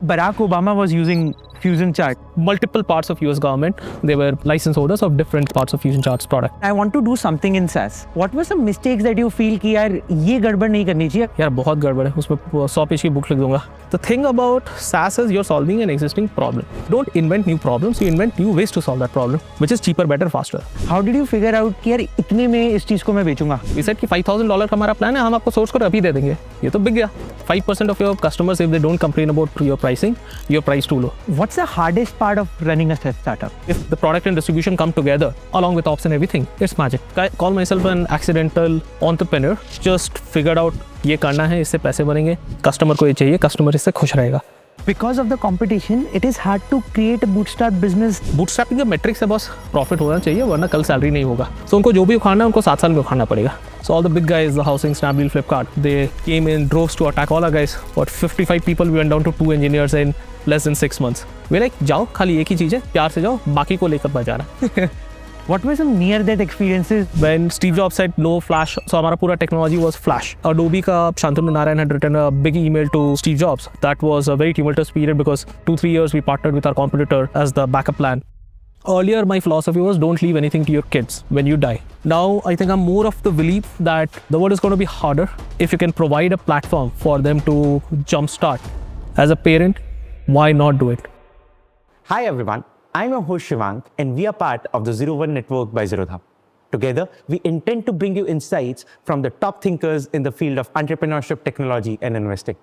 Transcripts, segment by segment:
Barack Obama was using Fusion Chart. Multiple parts of US government, they were license holders of different parts of Fusion Charts product. I want to do something in SaaS. What were some mistakes that you feel कि यार ये गड़बड़ नहीं करनी चाहिए? यार बहुत गड़बड़ है, उसमें 100 पेज की बुक लिख दूंगा. The thing about SaaS is you're solving an existing problem. Don't invent new problems, you invent new ways to solve that problem, which is cheaper, better, faster. How did you figure out कि यार इतने में इस चीज को मैं बेचूंगा? We said कि $5,000 हमारा प्लान है, हम आपको सोर्स कोड अभी दे देंगे. ये तो बिक गया. 5% of your customers, if they don't complain about your pricing, your price too low. What's the hardest part of running a startup? If the product and distribution come together, along with ops and everything, it's magic. I call myself an accidental entrepreneur. Just figured out ये करना है, इससे पैसे बनेंगे, customer को ये चाहिए, customer इससे खुश रहेगा. Because of the competition, it is hard to create a bootstrap business. Bootstrapping का metrics है बस प्रॉफिट होना चाहिए, वरना कल सैलरी नहीं होगा. So उनको जो भी उखाड़ना है उनको 7 साल में उखाड़ना पड़ेगा. So all the big guys, the Housing, Snapdeal, Flipkart, they came in droves to attack all our guys. What 55 people, we went down to 2 engineers in less than 6 months. We're like, जाओ खाली एक ही चीज़ है, प्यार से जाओ, बाकी को लेकर मत जाना. What were some near-death experiences? When Steve Jobs said no Flash, so हमारा पूरा technology was Flash. Adobe का Shantanu Narayan had written a big email to Steve Jobs. That was a very tumultuous period because 2-3 years we partnered with our competitor as the backup plan. Earlier, my philosophy was don't leave anything to your kids when you die. Now, I think I'm more of the belief that the world is going to be harder if you can provide a platform for them to jumpstart. As a parent, why not do it? Hi everyone, I'm your host Shivank and we are part of the 01 Network by Zerodha. Together, we intend to bring you insights from the top thinkers in the field of entrepreneurship, technology and investing.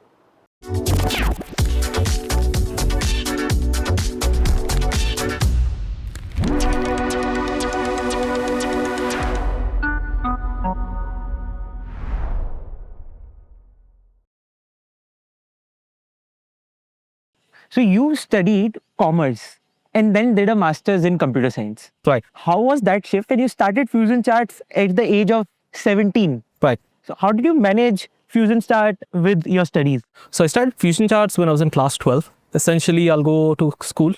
So you studied commerce and then did a master's in computer science. Right. How was that shift? And you started Fusion Charts at the age of 17. Right. So how did you manage Fusion Chart with your studies? So I started Fusion Charts when I was in class 12. Essentially, I'll go to school.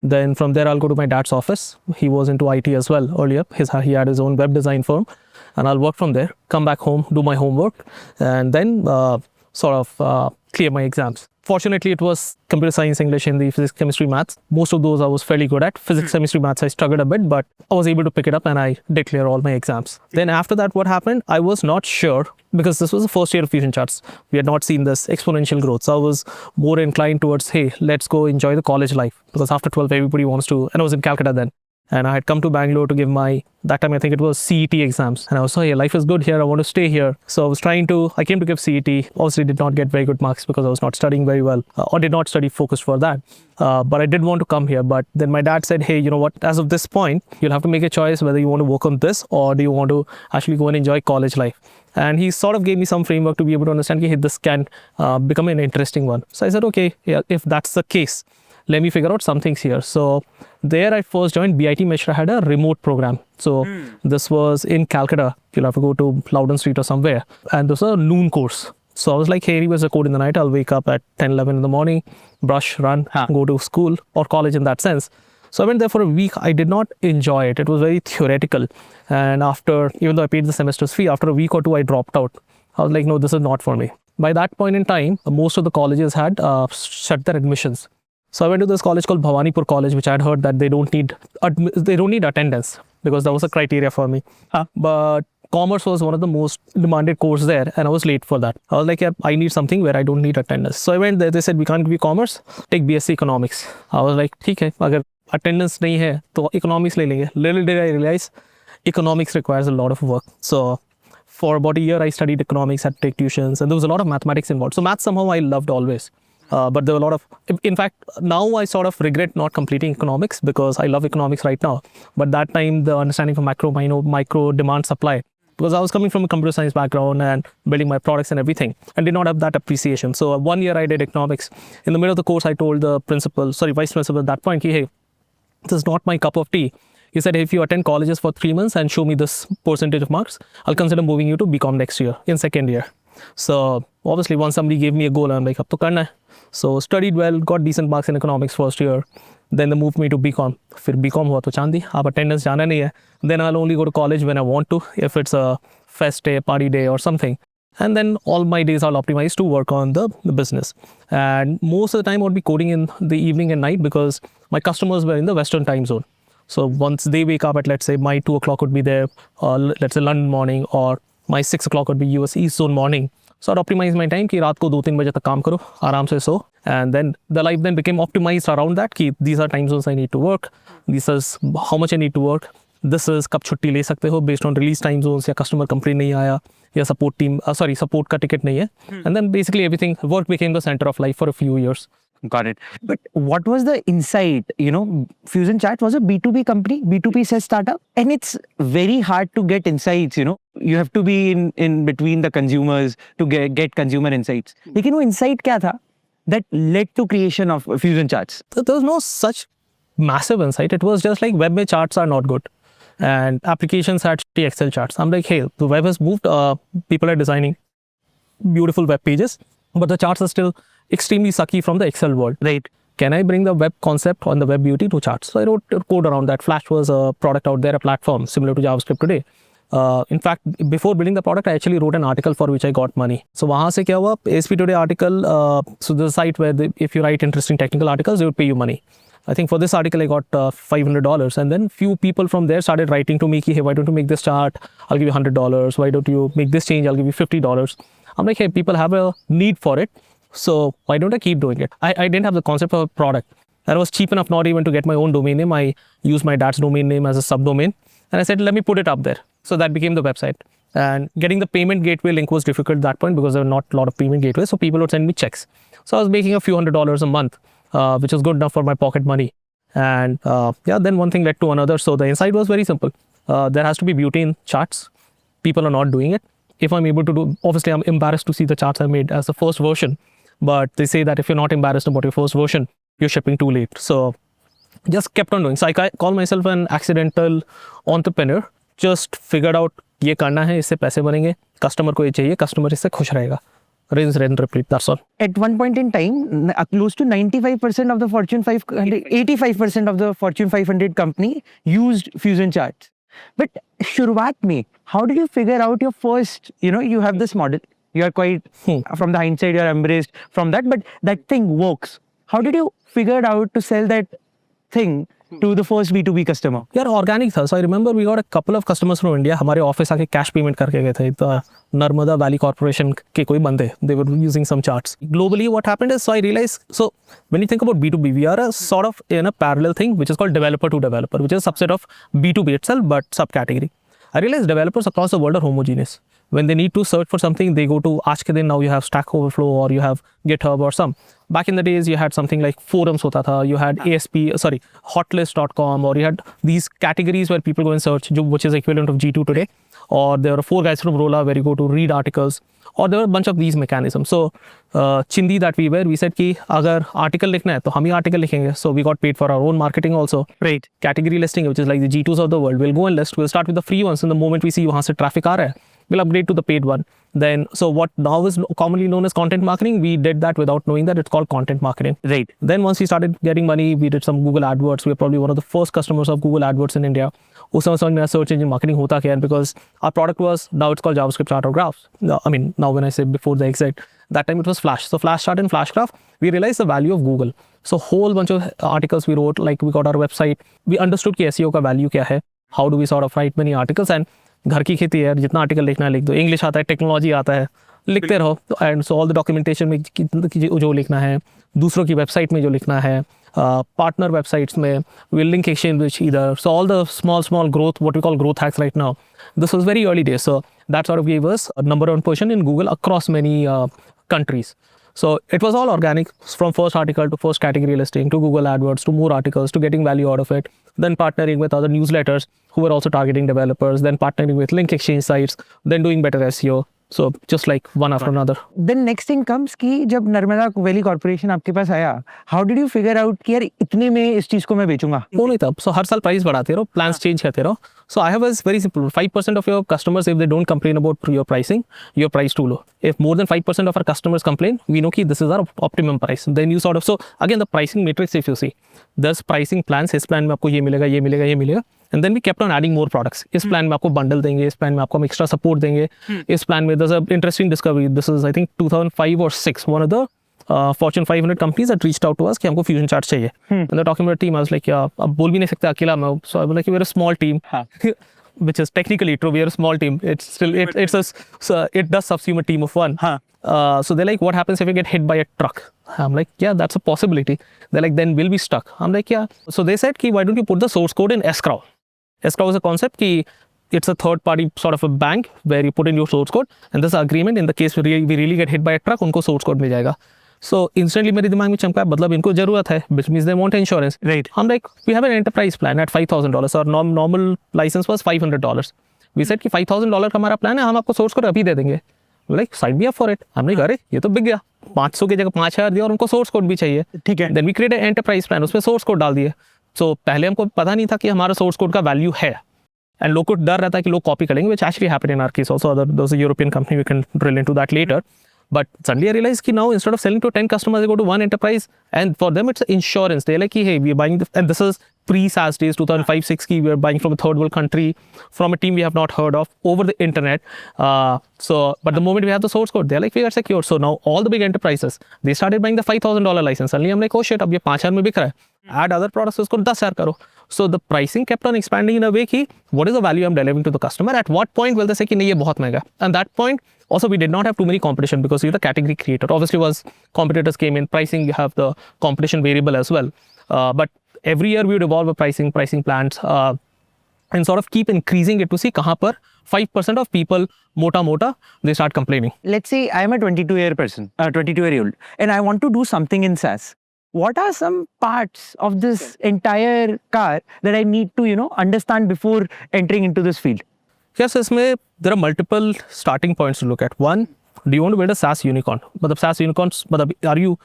Then from there, I'll go to my dad's office. He was into IT as well earlier. He had his own web design firm. And I'll work from there, come back home, do my homework, and then clear my exams. Fortunately, it was computer science, English, Hindi, physics, chemistry, maths. Most of those I was fairly good at. Physics, chemistry, maths, I struggled a bit, but I was able to pick it up and I did clear all my exams. Then after that, what happened? I was not sure because this was the first year of Fusion Charts. We had not seen this exponential growth. So I was more inclined towards, hey, let's go enjoy the college life. Because after 12, everybody wants to, and I was in Calcutta then. And I had come to Bangalore to give that time I think it was CET exams. And I was like, hey, life is good here, I want to stay here. So I came to give CET, obviously did not get very good marks because I was not studying very well or did not study focused for that. But I did want to come here. But then my dad said, hey, you know what, as of this point, you'll have to make a choice whether you want to work on this or do you want to actually go and enjoy college life. And he sort of gave me some framework to be able to understand, hey, this can become an interesting one. So I said, okay, yeah, if that's the case, let me figure out some things here. So there I first joined BIT Mishra had a remote program. So this was in Calcutta. You'll have to go to Loudon Street or somewhere. And this was a noon course. So I was like, hey, here's a code in the night. I'll wake up at 10, 11 in the morning, brush, run, go to school or college in that sense. So I went there for a week. I did not enjoy it. It was very theoretical. And even though I paid the semester's fee, after a week or two, I dropped out. I was like, no, this is not for me. By that point in time, most of the colleges had shut their admissions. So I went to this college called Bhawanipur College, which I had heard that they don't need attendance because that was a criteria for me. But commerce was one of the most demanded courses there and I was late for that. I was like, yeah, I need something where I don't need attendance. So I went there, they said, we can't give you commerce, take BSc economics. I was like, ठीक है, अगर attendance नहीं है, तो economics ले लेंगे. Little did I realize, economics requires a lot of work. So for about a year, I studied economics, had to take tuitions, and there was a lot of mathematics involved. So maths somehow I loved always. But there were a lot of, in fact, now I sort of regret not completing economics because I love economics right now. But that time, the understanding for micro demand supply, because I was coming from a computer science background and building my products and everything and did not have that appreciation. So 1 year I did economics. In the middle of the course, I told the vice principal at that point, hey, this is not my cup of tea. He said, if you attend colleges for 3 months and show me this percentage of marks, I'll consider moving you to BCom next year in second year. So obviously once somebody gave me a goal, I'm like, ab to karna hai. So studied well, got decent marks in economics first year. Then they moved me to BCom. फिर BCom हुआ तो चांदी, अब attendance जाना नहीं है. Then I'll only go to college when I want to, if it's a fest day, party day or something. And then all my days I'll optimize to work on the business. And most of the time I would be coding in the evening and night because my customers were in the Western time zone. So once they wake up at, let's say, my 2 o'clock would be there, let's say London morning, or my 6 o'clock would be US East Zone morning. So I'd optimize my time कि रात को 2-3 बजे तक काम करो, आराम से सो. And then the life then became optimized around that कि these are time zones I need to work, this is how much I need to work, this is कब छुट्टी ले सकते हो based on release time zones या customer complaint नहीं आया या support team support का ticket नहीं है. And then basically everything, work became the center of life for a few years. Got it. But what was the insight? You know, Fusion Charts was a B2B company, B2B SaaS startup, and it's very hard to get insights. You know, you have to be in between the consumers to get consumer insights. लेकिन वो insight क्या था that led to creation of Fusion Charts? There was no such massive insight. It was just like web में charts are not good, and applications had shitty Excel charts. I'm like, hey, the web has moved. People are designing beautiful web pages, but the charts are still extremely sucky from the Excel world. Right. Can I bring the web concept on the web beauty to charts? So I wrote code around that. Flash was a product out there, a platform similar to JavaScript today. In fact, before building the product, I actually wrote an article for which I got money. So वहाँ से क्या हुआ? ASP Today article. So the site where if you write interesting technical articles, they would pay you money. I think for this article, I got $500. And then few people from there started writing to me, hey, why don't you make this chart? I'll give you $100. Why don't you make this change? I'll give you $50. I'm like, hey, people have a need for it. So why don't I keep doing it? I didn't have the concept of a product. And I was cheap enough not even to get my own domain name. I used my dad's domain name as a subdomain. And I said, let me put it up there. So that became the website. And getting the payment gateway link was difficult at that point because there were not a lot of payment gateways. So people would send me checks. So I was making a few $100s a month, which was good enough for my pocket money. And then one thing led to another. So the insight was very simple. There has to be beauty in charts. People are not doing it. If I'm able to do, obviously I'm embarrassed to see the charts I made as the first version. But they say that if you're not embarrassed about your first version, you're shipping too late. So just kept on doing. So I call myself an accidental entrepreneur. Just figured out ये करना है, इससे पैसे बनेंगे, customer को ये चाहिए, customer इससे खुश रहेगा. Rinse, repeat, that's all. At one point in time, close to 95% of the Fortune 500, 85% of the Fortune 500 company used Fusion Charts. But शुरुआत में, how did you figure out your first, you have this model, you are quite, from the hindsight, you are embraced from that, but that thing works. How did you figure out to sell that thing to the first B2B customer? यार organic था. So I remember we got a couple of customers from India. हमारे office आके cash payment करके गए थे. तो Narmada valley corporation के कोई बंदे. They were using some charts. Globally, what happened is, so I realized, so when you think about B2B, we are a sort of in a parallel thing, which is called developer to developer, which is a subset of B2B itself, but subcategory. I realized developers across the world are homogeneous. When they need to search for something, they go to Aaj Ke Din. Now you have Stack Overflow or you have GitHub or some. Back in the days, you had something like forums hota tha. You had hotlist.com, or you had these categories where people go and search, which is equivalent of G2 today. Or there were 4 guys from Rolla where you go to read articles. Or there were a bunch of these mechanisms. So Chindi that we were, we said कि अगर article लिखना है तो हम ही article लिखेंगे. So we got paid for our own marketing also. Right. Category listing, which is like the G2s of the world. We'll go and list. We'll start with the free ones. And the moment we see वहाँ से traffic आ रहा है, we'll upgrade to the paid one. Then, so what now is commonly known as content marketing, we did that without knowing that it's called content marketing. Right. Then once we started getting money, we did some Google AdWords. We were probably one of the first customers of Google AdWords in India. उस समय समझ में search engine marketing होता क्या है, because our product was, now it's called JavaScript chart or graphs. I mean, now when I say before the exit, that time it was Flash. So Flash chart and Flash graph, we realized the value of Google. So whole bunch of articles we wrote, like we got our website. We understood कि SEO का value क्या है. How do we sort of write many articles, and घर की खेती है, जितना article लिखना है लिख दो. इंग्लिश आता है, टेक्नोलॉजी आता है, लिखते रहो. And so all the documentation में जो लिखना है, दूसरों की वेबसाइट में जो लिखना है, पार्टनर वेबसाइट्स में, विल लिंक एक्सचेंज इधर. So all the small growth, what we call growth hacks right now. This was very early days. So that sort of give us number 1 position in Google across many countries. So it was all organic, from first article to first category listing to Google AdWords to more articles to getting value out of it. Then partnering with other newsletters who were also targeting developers. Then partnering with link exchange sites. Then doing better SEO. So just like one after another. Then next thing comes कि जब Narmada valley corporation आपके पास आया, how did you figure out कि यार इतने में इस चीज को मैं बेचूंगा? वो नहीं था. So हर साल प्राइस बढ़ाते रहो, plans change करते रहो. So I have a very simple 5% of your customers, if they don't complain about your pricing, your price too low. If more than 5% of our customers complain, we know कि this is our optimum price. Then you sort of, so again the pricing matrix, if you see, there's pricing plans. इस plan में आपको ये मिलेगा, ये मिलेगा, ये मिलेगा. and then we kept on adding more products. इस plan में आपको bundle देंगे, इस plan में आपको हम extra support देंगे, इस plan में there's an interesting discovery. This is I think 2005 or 6, one of the Fortune 500 companies that reached out to us कि हमको fusion charts चाहिए. And they're talking about a team. I was like, yeah, अब बोल भी नहीं सकता अकेला मैं. So I was like, we're a small team. Which is technically true. We are a small team. It's still it does subsume a team of one. So they're like, what happens if you get hit by a truck? I'm like, yeah, that's a possibility. They're like, then we'll be stuck. I'm like, yeah. So they said, why don't you put the source code in escrow? Escrow is a concept it's a third party sort of a bank where you put in your source code, and this agreement in the case we really get hit by a truck, उनको source code मिल जाएगा. So instantly मेरे दिमाग में चमका, मतलब इनको जरूरत है, which means they want insurance. Right. I'm like, we have an enterprise plan at $5,000. Our normal license was $500. We said कि $5,000 का हमारा plan है, हम आपको source code अभी दे देंगे. Like, sign me up for it. हमने कहा, अरे ये तो बिक गया, 500 की जगह 5,000 दिया और उनको source code भी चाहिए. ठीक है. Then we created an enterprise plan, उसमें source code डाल दिए. So पहले हमको पता नहीं था कि हमारा source code का value है. And लोग को डर रहता है कि लोग कॉपी करेंगे, which actually happened in our case also. There was a European company, we can drill into that later. But suddenly I realized कि now instead of selling to 10 customers, they go to one enterprise, and for them it's insurance. They're like, hey, we are buying, and this is pre-SaaS days, 2005-6 we are buying from a third world country, from a team we have not heard of, over the internet. But the moment we have the source code, they're like, we are secure. So now all the big enterprises, they started buying the $5,000 license. Suddenly I'm like, oh shit, अब ये 5,000 में बिक रहा है. Add other products, उसको 10,000 करो. So the pricing kept on expanding in a way कि what is the value I'm delivering to the customer? At what point will they say कि नहीं ये बहुत महंगा? And that point also we did not have too many competition because you're the category creator. Obviously, once competitors came in, pricing, you have the competition variable as well. But every year we would evolve a pricing plans and sort of keep increasing it to see कहाँ पर 5% of people mota they start complaining. Let's say I'm a 22-year-old, and I want to do something in SaaS. What are some parts of this entire car that I need to, understand before entering into this field? Yes, इसमें there are multiple starting points to look at. One, do you want to build a SaaS unicorn? मतलब SaaS unicorns, मतलब are you?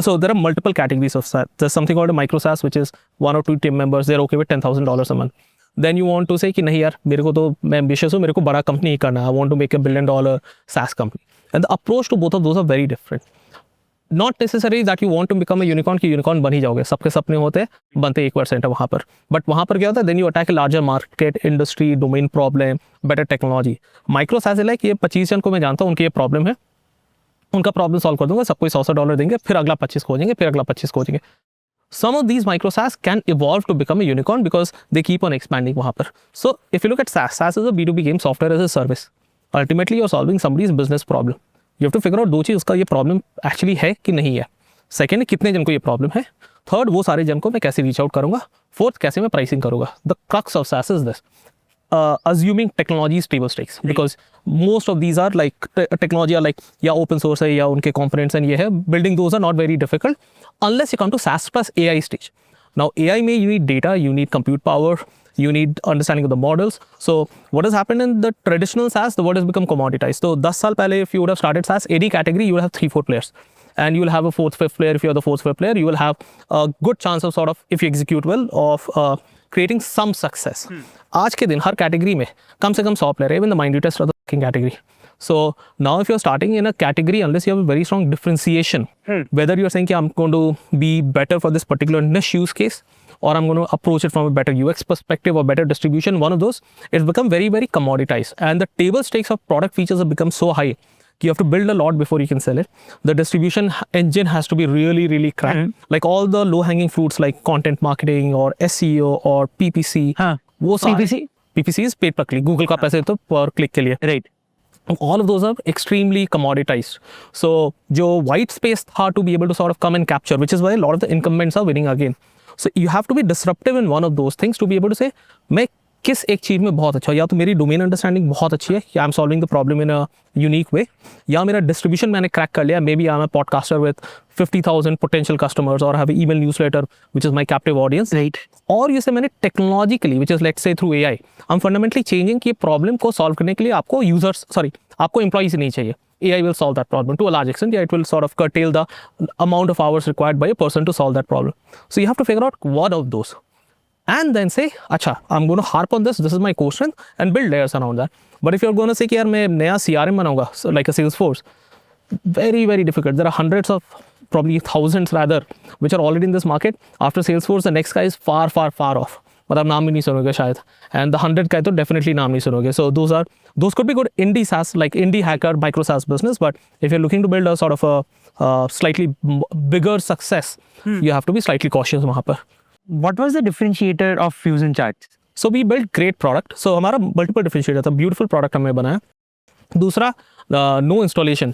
So there are multiple categories of SaaS. There's something called a micro SaaS, which is 1 or 2 team members. They're okay with $10,000 a month. Then you want to say कि नहीं यार, मेरे को तो मैं ambitious हूँ, मेरे को बड़ा company ही करना है. I want to make $1 billion SaaS company. And the approach to both of those are very different. Not necessarily that you want to become a unicorn कि unicorn बन ही जाओगे. सबके सपने होते हैं, बनते 1% है वहाँ पर. But वहाँ पर क्या होता है? Then you attack a larger market, industry, domain problem, better technology. Micro SaaS है कि ये 25 जन को मैं जानता हूँ, उनकी ये प्रॉब्लम है, उनका प्रॉब्लम सॉल्व कर दूंगा, सबको $100 देंगे, फिर अगला 25 खोजेंगे, फिर अगला 25 खोजेंगे. Some of these micro SaaS can evolve to become a unicorn because they keep on expanding वहाँ पर. So if you look at SaaS, SaaS is a B2B game, software as a service. Ultimately, you're solving somebody's business problem. You have to figure out दो चीज़, उसका ये problem actually है कि नहीं है. Second, कितने जन को ये प्रॉब्लम है. थर्ड, वो सारे जन को मैं कैसे रीच आउट करूँगा. फोर्थ, कैसे मैं प्राइसिंग करूँगा. The crux of SaaS is this. Assuming technology is table stakes because most of these are like technology are like या open source है या उनके components and ये है. Building those are not very difficult unless you come to SaaS plus AI stage. Now AI में you need data, you need compute power, you need understanding of the models. So what has happened in the traditional SaaS, the world has become commoditized. So 10 साल पहले if you would have started SaaS, any category you will have 3-4 players. And you will have a 4th, 5th player. If you are the 4th, 5th player, you will have a good chance of sort of, if you execute well, of creating some success. आज के दिन हर category में कम से कम 100 player, even the minutest of the fucking category. So now if you're starting in a category, unless you have a very strong differentiation, whether you're saying कि I'm going to be better for this particular niche use case, or I'm going to approach it from a better UX perspective or better distribution, one of those, it's become very, very commoditized. And the table stakes of product features have become so high. You have to build a lot before you can sell it. The distribution engine has to be really, really cracked. Like all the low-hanging fruits like content marketing or SEO or PPC. वो PPC? PPC is paid per click. Google का पैसे तो per click के लिए. Right. All of those are extremely commoditized. So जो white space था to be able to sort of come and capture, which is why a lot of the incumbents are winning again. So you have to be disruptive in one of those things to be able to say, मैं किस एक चीज़ में बहुत अच्छा, या तो मेरी domain understanding बहुत अच्छी है, या I am solving the problem in a unique way, या मेरा डिस्ट्रीब्यूशन मैंने क्रैक कर लिया, maybe I am a podcaster with 50,000 potential customers और have email newsletter which is my captive audience. Right. और ये से मैंने technologically which is let's say through AI, I am fundamentally changing कि problem को solve करने के लिए आपको आपको एम्प्लॉइज नहीं चाहिए. AI will solve that problem to a large extent. Yeah, it will sort of curtail the amount of hours required by a person to solve that problem. So you have to figure out what of those. And then say, अच्छा, I'm going to harp on this is my core strength, and build layers around that. But if you're going to say कि यार मैं नया CRM बनाऊंगा, so like a Salesforce, very, very difficult. There are hundreds of, probably thousands rather, which are already in this market. After Salesforce, the next guy is far, far, far off. मतलब नाम भी नहीं सुनोगे शायद, and the 100 का है तो definitely नाम नहीं सुनोगे. सो those could be good indie SaaS, like indie hacker micro SaaS business, but if you're looking to build a sort of a slightly bigger success, you have to be slightly cautious वहाँ पर. What was the differentiator of Fusion Charts? So we built great product. So हमारा multiple differentiator था, beautiful product हमने बनाया. दूसरा, no installation.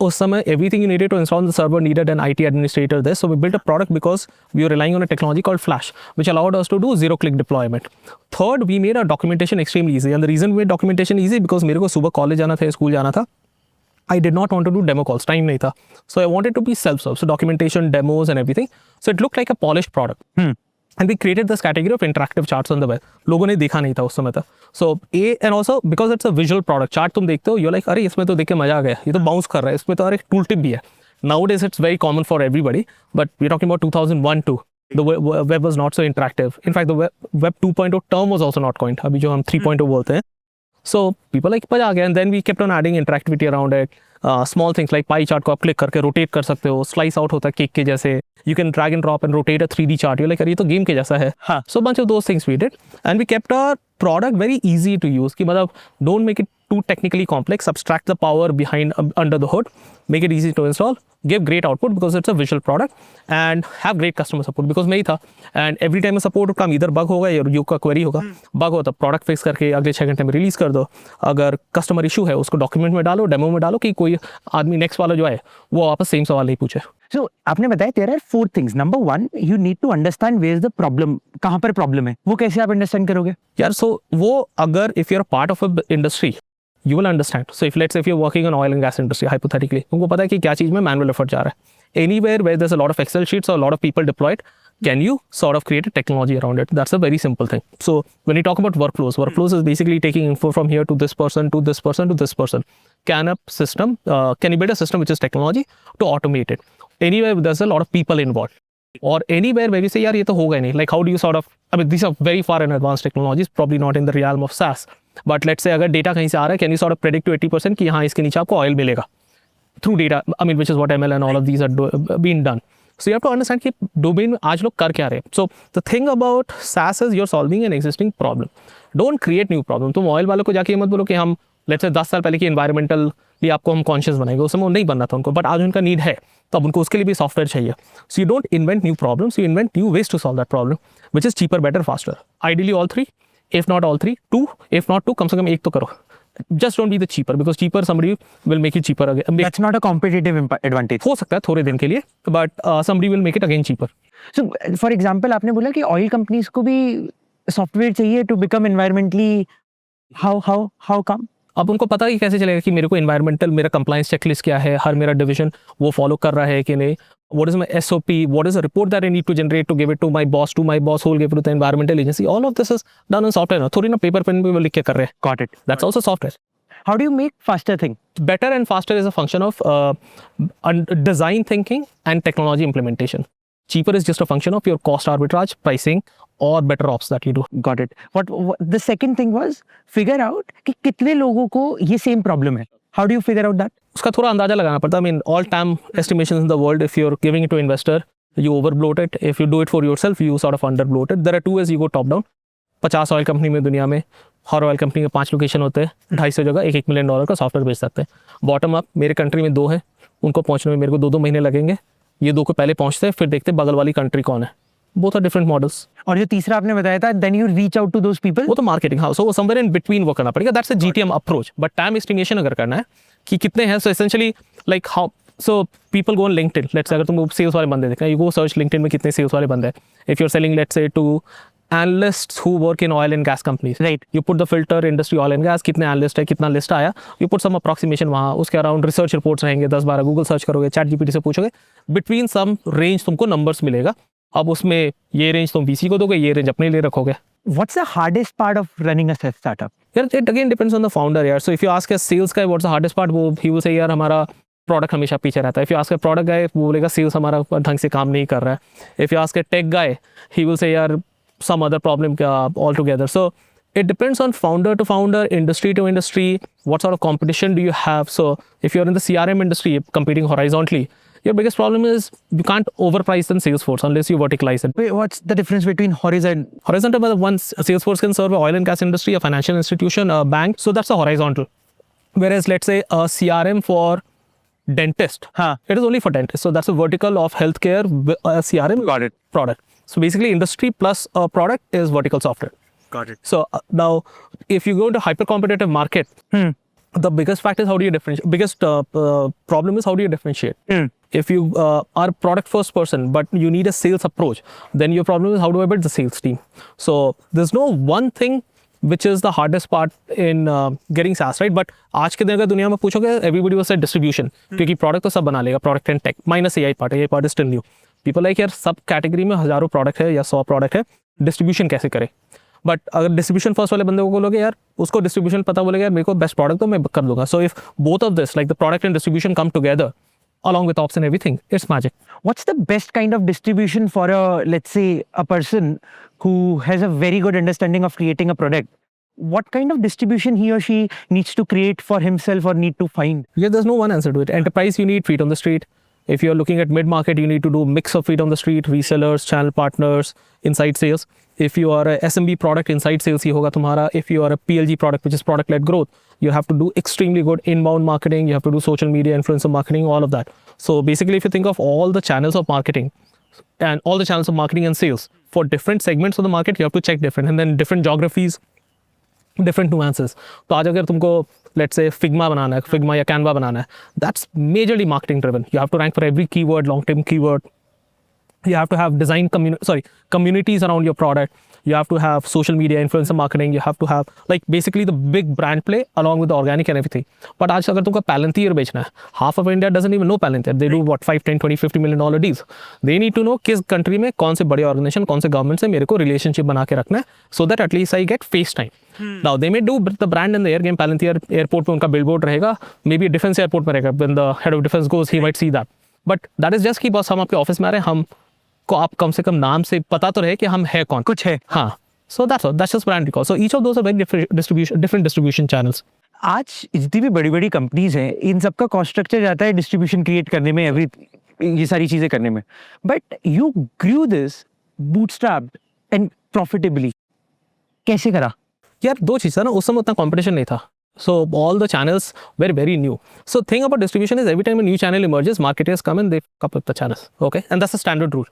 उस समय everything you needed to install on the server needed an IT administrator there. So we built a product because we were relying on a technology called Flash, which allowed us to do zero-click deployment. Third, we made our documentation extremely easy. And the reason we made documentation easy because मेरे को सुबह college जाना था, school जाना था. I did not want to do demo calls. Time नहीं था. So I wanted to be self-serve. So documentation, demos and everything. So it looked like a polished product. And we created this category of interactive charts on the web. लोगों ने देखा नहीं था उस समय तक. So and also because it's a visual product, chart तुम देखते हो, you're like, अरे इसमें तो देख के मजा आ गया, ये तो bounce कर रहा है, इसमें तो अरे टूल टिप भी है. Nowadays it's very common for everybody, but we're talking about 2001-2. The web was not so interactive. In fact, the web 2.0 term was also not coined. अभी जो हम 3.0 बोलते हैं. So people like मजा आ गया, and then we kept on adding interactivity around it. Small things like pie chart को आप click करके रोटेट कर सकते हो, स्लाइस आउट होता है केक के जैसे. You can drag and drop and rotate a 3D chart. You're like, अरे ये तो गेम के जैसा है. So bunch of those things we did, and we kept our product very easy to use. कि मतलब don't make it too technically complex. Abstract the power behind under the hood. Make it easy to install. Give great output because it's a visual product, and have great customer support because मैं ही था. And every time a support काम इधर bug होगा या you का query होगा, bug होता product fix करके अगले 6 घंटे में release कर दो. अगर customer issue है उसको document में डालो, demo में डालो कि कोई आदमी next वाला जो है वो वापस same सवाल नहीं पूछे. So आपने बताया there are 4 things. Number 1, you need to understand where is the problem. कहाँ पर problem है? वो कैसे आप understand करोगे? यार so वो अगर if you're a part of a industry, you will understand. So if let's say if you're working on oil and gas industry hypothetically, तुमको पता है कि क्या चीज़ में manual effort जा रहा है. Anywhere where there's a lot of Excel sheets or a lot of people deployed, can you sort of create a technology around it? That's a very simple thing. So when you talk about workflows is basically taking info from here to this person, to this person, to this person. Can you build a system which is technology to automate it? Anywhere there's a lot of people involved. Or anywhere where you say, यार ये तो होगा ही नहीं. Like how do you sort of, I mean these are very far in advanced technologies, probably not in the realm of SaaS. But let's say अगर data कहीं से आ रहा है, can you sort of predict to 80% कि हाँ इसके नीचे आपको oil मिलेगा through data, I mean which is what ML and all of these are being done. So you have to understand कि domain में आज लोग कर क्या रहे हैं. So the thing about SaaS is you're solving an existing problem. Don't create new problem. तुम oil वालों को जाके मत बोलो कि हम let's say 10 साल पहले की environmental लिए आपको हम कॉन्शियस बनाएंगे, उस समय वो नहीं बनना था उनको, बट आज उनका नीड है तो अब उनको उसके लिए भी सॉफ्टवेयर चाहिए. So you don't invent new problems, you invent new ways to solve that problem which is cheaper, better, faster. Ideally all 3, if not all 3, 2, if not 2, कम से कम एक तो करो. Just don't be the cheaper because cheaper somebody will make you cheaper again. That's not a competitive advantage. हो सकता है थोड़े दिन के लिए, but somebody will make it again cheaper. So for example आपने बोला कि oil companies को भी software चाहिए to become environmentally, how come? अब उनको पता ही कैसे चलेगा कि मेरे को environmental, मेरा compliance checklist क्या है, हर मेरा division वो follow कर रहा है कि नहीं. What is my SOP? What is a report that I need to generate to give it to my boss who will give it to the environmental agency? All of this is done on software. थोड़ी ना paper pen पे वो लिख के कर रहे हैं. Got it. That's also software. How do you make faster thing? Better and faster is a function of design thinking and technology implementation. Cheaper is just a function of your cost arbitrage, pricing, or better ops that you do. Got it. What the second thing was figure out कि कितने लोगों को ये same problem है. How do you figure out that? उसका थोड़ा अंदाजा लगाना पड़ता है. I mean, all TAM estimations in the world, if you're giving it to investor, you overbloat it. If you do it for yourself, you sort of underbloat it. There are 2 ways you go top down. 50 oil company में दुनिया में, हर oil company के 5 location होते हैं, 250 जगह $1 million का software बेच सकते हैं. बॉटम अप, मेरे कंट्री में 2 है, उनको पहुंचने में मेरे को 2 महीने लगेंगे. ये 2 को पहले पहुंचते हैं, फिर देखते हैं बगल वाली कंट्री कौन है. Both are different models. और जो तीसरा आपने बताया था, then you reach out to those people. वो तो मार्केटिंग, हाँ, सो समवेयर इन बिटवीन वो करना पड़ेगा. That's a GTM approach. But time estimation अगर करना है कि कितने हैं, so essentially like how, so people go on LinkedIn. Let's say अगर तुम सेल्स वाले बंदे देखना, यू गो सर्च लिंक्डइन में कितने सेल्स वाले बंदे हैं. If you are selling let's say to analysts who work in oil and gas companies, Right. You put the filter industry oil and gas, कितने analyst है, कितना list आया, you put some approximation वहाँ, उसके around research reports रहेंगे 10-12, Google search करोगे, ChatGPT से पूछोगे, between some range तुमको numbers मिलेगा. अब उसमें ये range तुम VC को दोगे, ये range अपने लिए रखोगे. What's the hardest part of running a startup? यार it again depends on the founder यार. So if you ask a sales guy what's the hardest part, वो he will say यार हमारा प्रोडक्ट हमेशा पीछे रहता है. If you ask a product guy, वो बोलेगा सेल्स हमारा ढंग से काम नहीं कर रहा है. If you ask A take guy, he will say यार some other problem altogether. So it depends on founder to founder, industry to industry, what sort of competition do you have. So if you're in the CRM industry competing horizontally, Your biggest problem is you can't overprice in Salesforce unless you verticalize it. Wait, what's the difference between horizontal? Horizontal, but once Salesforce can serve a oil and gas industry, a financial institution, a bank, so that's a horizontal. Whereas let's say a CRM for dentist, Huh. it is only for dentists. So that's a vertical of healthcare, a CRM Got it. product. So basically industry plus a product is vertical software. Got it. So now if you go into hyper competitive market, the biggest fact is how do you differentiate? Biggest problem is how do you differentiate? If you are product first person, but you need a sales approach, then your problem is how do I build the sales team? So there's no one thing which is the hardest part in getting SaaS, right? But आज के दिन अगर दुनिया में पूछोगे, everybody will say distribution, क्योंकि product तो सब बना लेगा, product and tech, minus AI part is still new. People like यार सब category में हजारों product है या 100 product है, distribution कैसे करें? बट अगर डिस्ट्रीब्यूशन फर्स्ट वाले बंदे को बोलोगे यार उसको डिस्ट्रीब्यूशन पता बोलेगा यार मेरे को बेस्ट प्रोडक्ट तो मैं कर दूंगा. So if both of this like the product and distribution come together along with ops and everything, it's magic. What's the best kind of distribution for a, let's say, a person who has a very good understanding of creating a product? What kind of distribution he or she needs to create for himself or need to find? Yeah, there's no one answer to it. Enterprise, you need feet on the street. If you're looking at mid-market, you need to do mix of feet on the street, resellers, channel partners, inside sales. If you are a SMB product, inside sales ही होगा तुम्हारा. If you are a PLG product, which is product-led growth, you have to do extremely good inbound marketing. You have to do social media, influencer marketing, all of that. So basically, if you think of all the channels of marketing and all the channels of marketing and sales for different segments of the market, you have to check different. And then different geographies, different nuances. तो आज अगर तुमको let's say Figma बनाना है, Figma या Canva बनाना है, that's majorly marketing driven. You have to rank for every keyword, long-term keyword. You have to have design communities around your product. You have to have social media, influencer marketing. You have to have like basically the big brand play along with the organic and everything. But आज अगर तुमको Palantir बेचना है, half of India doesn't even know Palantir. They do what 5, 10, 20, 50 million dollar deals. They need to know किस country में कौन से बड़े organization, कौन से government से मेरे को relationship बना के रखना है, so that at least I get face time. Now they may do the brand in the air game. Palantir airport पे उनका billboard रहेगा, maybe defense airport पे रहेगा. When the head of defense goes, he might see that. But that is just कि बस हम आपके office में आ रहे हैं, हम को आप कम से कम नाम से पता तो रहे कि हम है कौन, कुछ है. हाँ. So that's just brand recall. So each of those are very different distribution channels. आज जितनी भी बड़ी बड़ी कंपनीज हैं इन सबका कॉस्ट स्ट्रक्चर जाता है डिस्ट्रीब्यूशन क्रिएट करने में, ये सारी चीजें करने में. But you grew this bootstrapped and profitably. कैसे करा? यार दो चीज़ था ना, उस समय उतना कंपटीशन नहीं था. So all the channels were very new. So thing about distribution is every time a new channel emerges, marketers come and they cup up the channels. Okay, and that's the standard rule.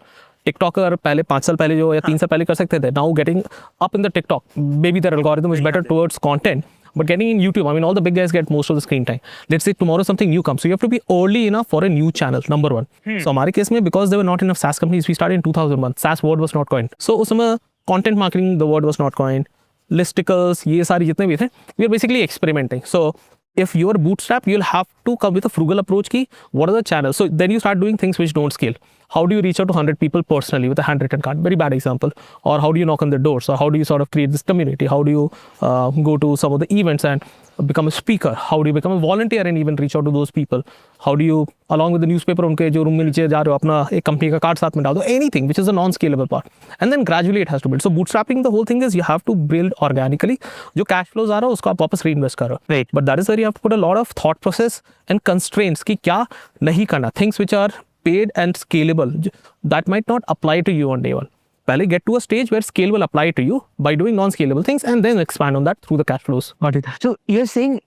TikToker पहले 5 साल पहले जो या 3 साल पहले कर सकते थे. Now getting up in the TikTok, maybe their algorithm is better towards content. But getting in YouTube, I mean, all the big guys get most of the screen time. Let's say tomorrow something new comes. So you have to be early enough for a new channel, number one. So हमारे case में, because there were not enough SaaS companies, we started in 2001. SaaS word was not coined. So उस समय content marketing, the word was not coined. Listicles, ये सारी जितने भी थे, we are basically experimenting. So if you are bootstrap, you'll have to come with a frugal approach ki what are the channels. So then you start doing things which don't scale. How do you reach out to 100 people personally with a handwritten card? Very bad example. Or how do you knock on the door? So how do you sort of create this community? How do you go to some of the events and become a speaker? How do you become a volunteer and even reach out to those people? How do you, along with the newspaper, उनके जो room में नीचे जा रहे हो अपना एक company का कार्ड साथ में डाल दो, anything which is a non-scalable part. And then gradually it has to build. So bootstrapping, the whole thing is you have to build organically. जो cash flows आ रहा है उसको आप वापस reinvest करो. Right. But that is where you have to put a lot of thought process and constraints कि क्या नहीं करना. Things which are paid and scalable that might not apply to you on day one. पहले get to a stage where scale will apply to you by doing non-scalable things and then expand on that through the cash flows. Got it. So you're saying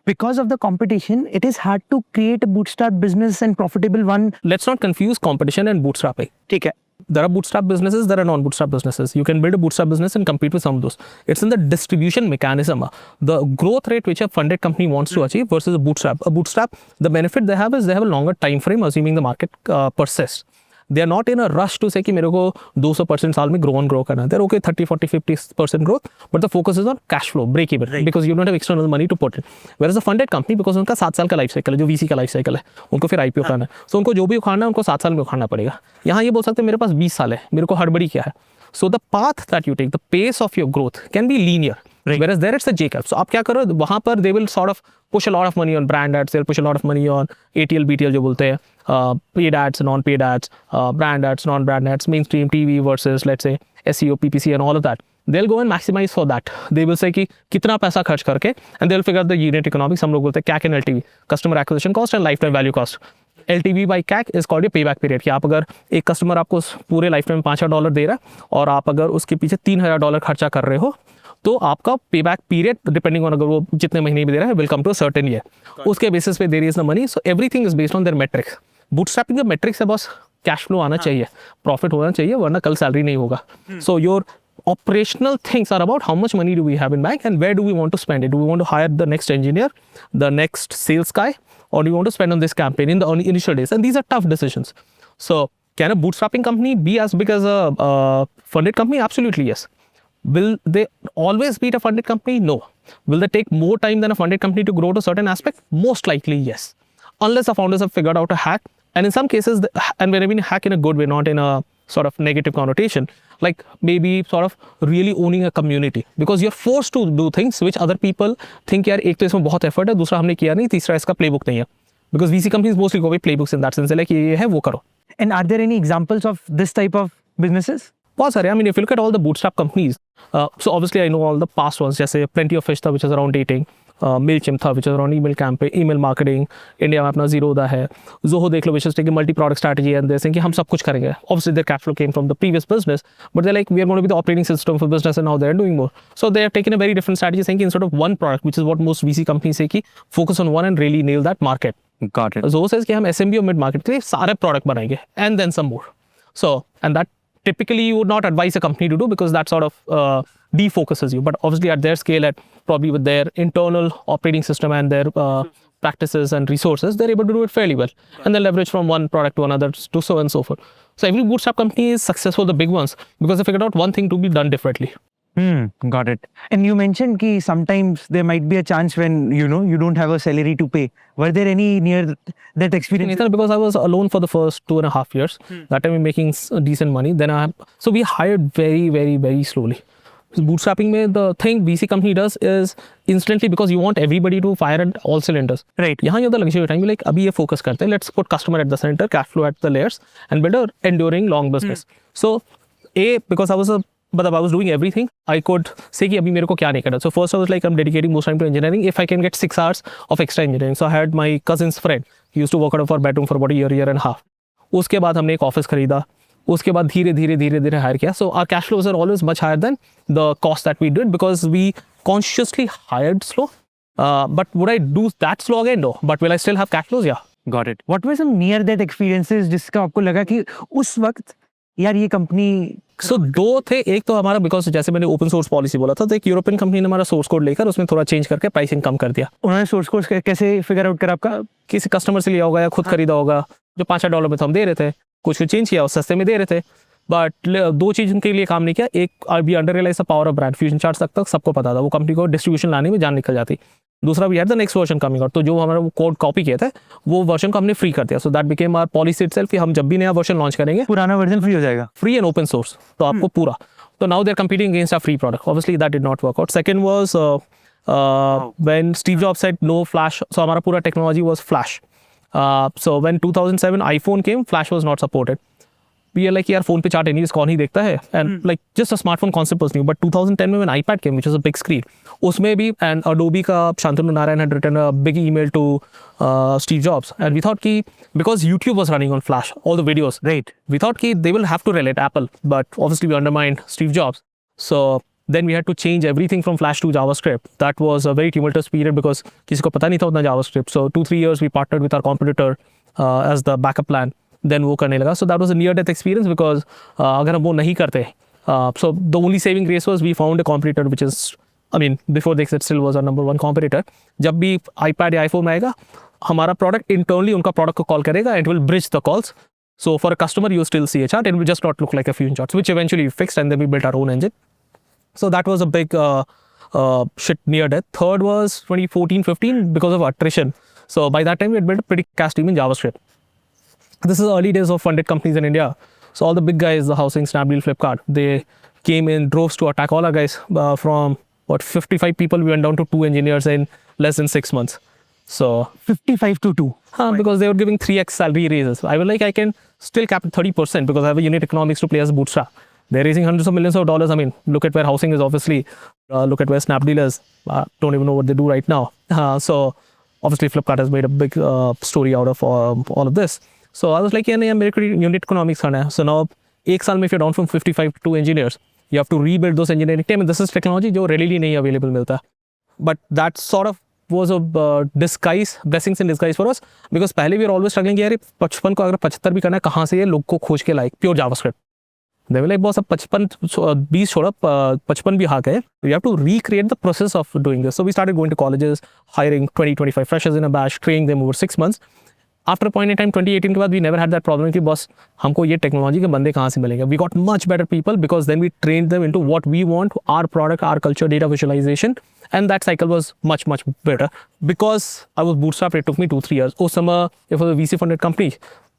because of the competition, it is hard to create a bootstrap business and profitable one. Let's not confuse competition and bootstrapping. ठीक है. There are bootstrap businesses, there are non-bootstrap businesses. You can build a bootstrap business and compete with some of those. It's in the distribution mechanism, the growth rate which a funded company wants to achieve versus a bootstrap. A bootstrap, the benefit they have is they have a longer time frame assuming the market persists. They are not in a rush to say कि मेरे को 200% साल में grow करना है. They're okay 30, 40, 50% growth, but the focus is on cash flow, break even, right. Because you don't have external money to put in. Whereas a funded company, because उनका 7 साल का लाइफ साइकिल है, जो VC का life cycle है, उनको फिर IPO करना है. So उनको जो भी उखाड़ना है उनको 7 साल में उखाड़ना पड़ेगा. यहाँ ये बोल सकते हैं मेरे पास 20 साल है, मेरे को हड़बड़ी क्या है. So the path that you take, the pace of your growth can be linear. Right. Whereas there it's a J-curve. So आप क्या करो वहाँ पर they will sort of push a lot of money on brand ads, they'll push a lot of money on ATL, BTL जो बोलते हैं, paid ads, non-paid ads, brand ads, non-brand ads, mainstream TV versus let's say SEO, PPC and all of that. They'll go and maximize for that. They will say कि कितना पैसा खर्च करके and they'll figure out the unit economics. हम लोग बोलते हैं CAC and LTV, customer acquisition cost and lifetime value cost. LTV by CAC is called your payback period कि आप अगर एक कस्टमर आपको पूरे लाइफ टाइम $5,000 दे रहा है और आप अगर उसके पीछे $3,000 खर्चा कर रहे हो तो आपका पेबैक पीरियड डिपेंडिंग ऑन अगर वो जितने महीने में दे रहा है will come to a certain year उसके बेसिस पे there is the money so everything is based on their metrics bootstrapping का मेट्रिक्स है बस कैश फ्लो आना चाहिए प्रॉफिट होना चाहिए वरना कल सैलरी नहीं होगा so your operational things are about how much money do we have in bank and where do we want to spend it. Do we want to hire the next engineer, the next sales guy, or do you want to spend on this campaign in the initial days? And these are tough decisions. So can a bootstrapping company be as big as a funded company? Absolutely yes. Will they always beat a funded company? No. Will they take more time than a funded company to grow to a certain aspect? Most likely yes. Unless the founders have figured out a hack. And in some cases, and when I mean hack in a good way, not in a sort of negative connotation, like maybe sort of really owning a community because you're forced to do things which other people think यार एक तो इसमें बहुत effort है दूसरा हमने किया नहीं तीसरा इसका playbook नहीं है because VC companies mostly go with playbooks in that sense like ये है वो करो. And are there any examples of this type of businesses? बहुत सारे I mean if you look at all the bootstrap companies so obviously I know all the past ones जैसे Plenty of Fish था which is around dating Mailchimp था which is around email campaign email marketing India में अपना Zerodha है Zoho देख लो which is taking multi-product strategy and they're saying कि हम सब कुछ करेंगे obviously their cash flow came from the previous business but they're like we are going to be the operating system for business and now they're doing more so they have taken a very different strategy saying कि instead of one product which is what most VC companies say कि focus on one and really nail that market. Got it. Zoho says कि हम SMB और mid market के लिए सारे product बनाएंगे and then some more so and that typically you would not advise a company to do because that sort of defocuses you but obviously at their scale at probably with their internal operating system and their practices and resources they're able to do it fairly well and they leverage from one product to another to so and so forth so every bootstrap company is successful the big ones because they figured out one thing to be done differently. Got it. And you mentioned कि sometimes there might be a chance when you don't have a salary to pay. Were there any near that experience? Nathan, because I was alone for the first 2.5 years. That time we were making decent money. Then so we hired very, very, very slowly. Bootstrapping में the thing VC company does is instantly because you want everybody to fire at all cylinders. Right. यहाँ ये होता है luxury time like अभी ये focus करते हैं. Let's put customer at the center, cash flow at the layers, and build a enduring long business. So because I was doing everything, I could say कि अभी मेरे को क्या नहीं करना. So first I was like I'm dedicating most time to engineering. If I can get 6 hours of extra engineering. So I had my cousin's friend. He used to work out of our bedroom for about a year and a half. उसके बाद हमने एक office खरीदा. उसके बाद धीरे धीरे higher किया. So our cash flows are always much higher than the cost that we did because we consciously hired slow. But would I do that slow again? No. But will I still have cash flows? Yeah. Got it. What were some near death experiences जिसका आपको लगा कि उस वक्त यार ये company so दो थे एक तो हमारा बिकॉज जैसे मैंने ओपन सोर्स पॉलिसी बोला था तो एक यूरोपियन कंपनी ने हमारा सोर्स कोड लेकर उसमें थोड़ा चेंज करके प्राइसिंग कम कर दिया. उन्होंने सोर्स कोड कैसे फिगर आउट करा आपका? किसी कस्टमर से लिया होगा या खुद खरीदा होगा जो $5 में तो हम दे रहे थे कुछ चेंज किया सस्ते में दे रहे थे बट दो चीज़ उनके लिए काम नहीं किया. एक we under realise the power of brand Fusion Charts तक सबको पता था वो कंपनी को डिस्ट्रीब्यूशन लाने में जान निकल जाती. दूसरा we had the next version coming out तो जो हमारा वो कोड कॉपी किया था वो वर्जन को हमने फ्री कर दिया. So that became our policy itself कि हम जब भी नया वर्जन लॉन्च करेंगे पुराना वर्जन फ्री हो जाएगा फ्री एंड ओपन सोर्स तो आपको पूरा. So now they're competing against a free product. Obviously, that did not work out. Second was when Steve Jobs said no Flash. So our pura technology was Flash. So when 2007 iPhone came, Flash was not supported. We are like, यार phone पे chart anyways कौन ही देखता है and like just a smartphone concept was new. But 2010 में when iPad came, which was a big screen, उसमें भी and Adobe का Shantanu Narayan had written a big email to Steve Jobs and we thought कि because YouTube was running on Flash, all the videos, right? We thought कि they will have to relate Apple, but obviously we undermined Steve Jobs. So then we had to change everything from Flash to JavaScript. That was a very tumultuous period because किसी को पता नहीं था उतना JavaScript. So 2-3 years we partnered with our competitor as the backup plan. Then वो करने लगा. So that was a near death experience because अगर हम वो नहीं करते so the only saving grace was we found a competitor which is I mean before Dixit still was our number one competitor. जब भी iPad या iPhone में आएगा हमारा product internally उनका product को call करेगा and it will bridge the calls. So for a customer you still see a chart and it will just not look like a Fusion charts which eventually we fixed and then we built our own engine. So that was a big shit near death. Third was 2014-15 because of attrition. So by that time we had built a pretty cast team in JavaScript. This is early days of funded companies in India. So all the big guys, the Housing, Snapdeal, Flipkart, they came in droves to attack all our guys. From 55 people, we went down to 2 engineers in less than 6 months. So 55 to 2. Because they were giving 3x salary raises. I was like, I can still cap it 30% because I have a unit economics to play as a bootstrap. They're raising hundreds of millions of dollars. I mean, look at where Housing is obviously. Look at where Snapdeal is. Don't even know what they do right now. So obviously Flipkart has made a big story out of all of this. So I was like, yeah, मेरे को unit economics करना है. So now एक साल में if you're down from 55 to 2 engineers, you have to rebuild those engineering team, and this is technology जो readily नहीं available मिलता. But that sort of was a disguise, blessings in disguise for us, because पहले we were always struggling कि यार 55 को अगर 75 भी करना है, कहाँ से ये लोग को खोज के लाए pure JavaScript. They were like, boss, अब 20 छोड़ा 55 भी हाँ गए. You have to recreate the process of doing this. So we started going to colleges, hiring 20-25 freshers in a batch, training them over 6 months. After a point in time, 2018 के बाद we never had that problem कि boss हमको ये technology के बंदे कहाँ से मिलेंगे. We got much better people because then we trained them into what we want, our product, our culture, data visualization, and that cycle was much better. Because I was bootstrapped, it took me 2-3 years. उस समय if it was a VC funded company,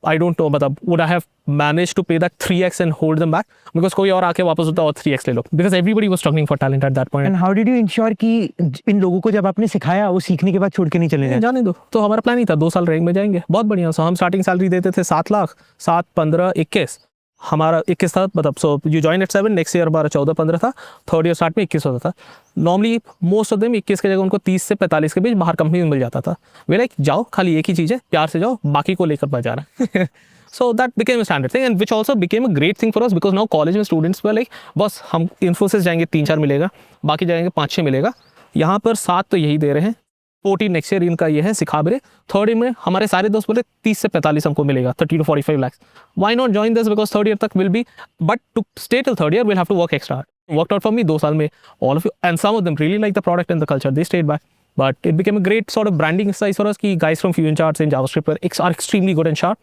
I don't know, but would I have managed to pay that 3x and hold them back? Because कोई और आके वापस होता और 3x ले लो. Because everybody was struggling for talent at that point. And how did you ensure कि इन लोगों को जब आपने सिखाया वो सीखने के बाद छोड़ के नहीं चले जाए? जाने दो. तो हमारा प्लान ही था 2 साल रैंक में जाएंगे. बहुत बढ़िया. So हम स्टार्टिंग सैलरी देते थे 7 लाख, 7, 15, 21. हमारा 21 था, मतलब so you join at 7, next year हमारा 14-15 था, थर्ड ईयर स्टार्ट में 21 होता था. नॉर्मली मोस्ट ऑफ देम 21 की जगह उनको 30 से 45 के बीच बाहर कंपनी में मिल जाता था. वे लाइक जाओ, खाली एक ही चीज़ है, प्यार से जाओ, बाकी को लेकर बाजार है. So that became a standard thing, and which also became a great thing for us because now college में students were like, बस हम Infosys जाएंगे 3-4 मिलेगा, बाकी जाएंगे 5-6 मिलेगा. यहाँ पर 7 तो यही दे रहे हैं, 14 नेक्स्ट ईयर इनका ये है, सिखा भी रहे. थर्ड ईयर में हमारे सारे दोस्त बोले 30 से 45 हमको मिलेगा, 30 to 45 lakhs. Why not join this? Because third year तक will be, but to stay till third year we'll have to work extra hard. Worked out for me 2 साल में, all of you, and some of them really like the product and the culture, they stayed back. But it became a great sort of branding exercise for us कि guys from Fusion Charts and JavaScript are extremely good and sharp.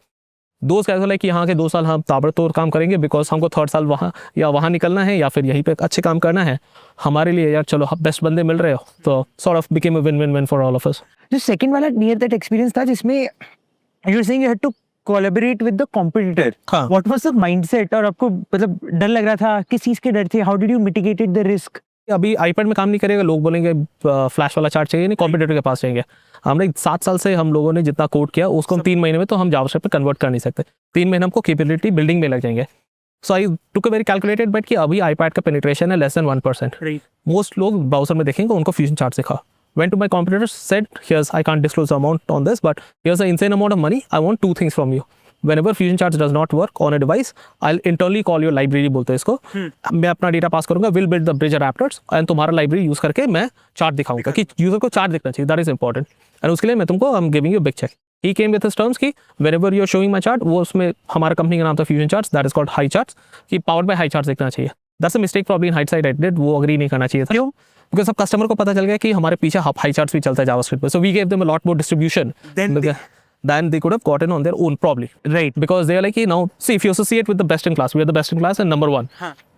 दोस्त कैसे like कि यहाँ के 2 साल हम ताबड़तोड़ काम करेंगे बिकॉज हमको थर्ड साल वहाँ निकलना है या फिर यहीं पे अच्छे काम करना है. हमारे लिए यार चलो बेस्ट बंदे मिल रहे हो, तो sort of became a win win for all of us. जो सेकंड वाला नियर दैट एक्सपीरियंस था जिसमें you are saying you had to collaborate with the competitor. हाँ. What was the mindset? और आपको मतलब डर लग रहा था, किस चीज के डर थे? How did you mitigated the risk? अभी आईपैड में काम नहीं करेगा, लोग बोलेंगे फ्लैश वाला चार्ट चाहिए, नहीं कॉम्पिटिटर के पास चाहिए. हमने 7 साल से हम लोगों ने जितना कोड किया उसको हम 3 महीने में तो हम जावास्क्रिप्ट पे कन्वर्ट कर नहीं सकते. 3 महीने हमको कैपेबिलिटी बिल्डिंग में लग जाएंगे. सो आई टुक अ वेरी कैलकुलेटेड बेट कि अभी आईपैड का पेनिट्रेशन है लेस देन 1%. मोस्ट लोग ब्राउजर में देखेंगे उनको फ्यूजन चार्ट सिखा. Went to my competitors, said, here's, I can't disclose the amount on this, but here's an insane amount of money. I want 2 things from you. Whenever Fusion Charts does not work on a device, I'll internally call your library बोलते हैं इसको. मैं अपना data pass करूंगा, will build the bridge adapters and तुम्हारा library use करके मैं chart दिखाऊंगा कि यूजर को चार्ट दिखना चाहिए. That is important. And उसके लिए मैं तुमको I'm giving you a big check. He came with his terms कि whenever you're showing my chart, वो उसमें हमारा कंपनी का नाम था Fusion Charts, that is called High Charts, कि powered by High Charts दिखना चाहिए. That's a mistake probably in hindsight I did. वो agree नहीं करना चाहिए था. क्यों? Because सब कस्टमर को पता चल गया कि हमारे पीछे हाई चार्ट्स भी चलता है जावास्क्रिप्ट पे. So we gave them a lot more distribution than they could have gotten on their own probably. Right. Because they are like, now see, if you associate with the best in class, we are the best in class and number 1.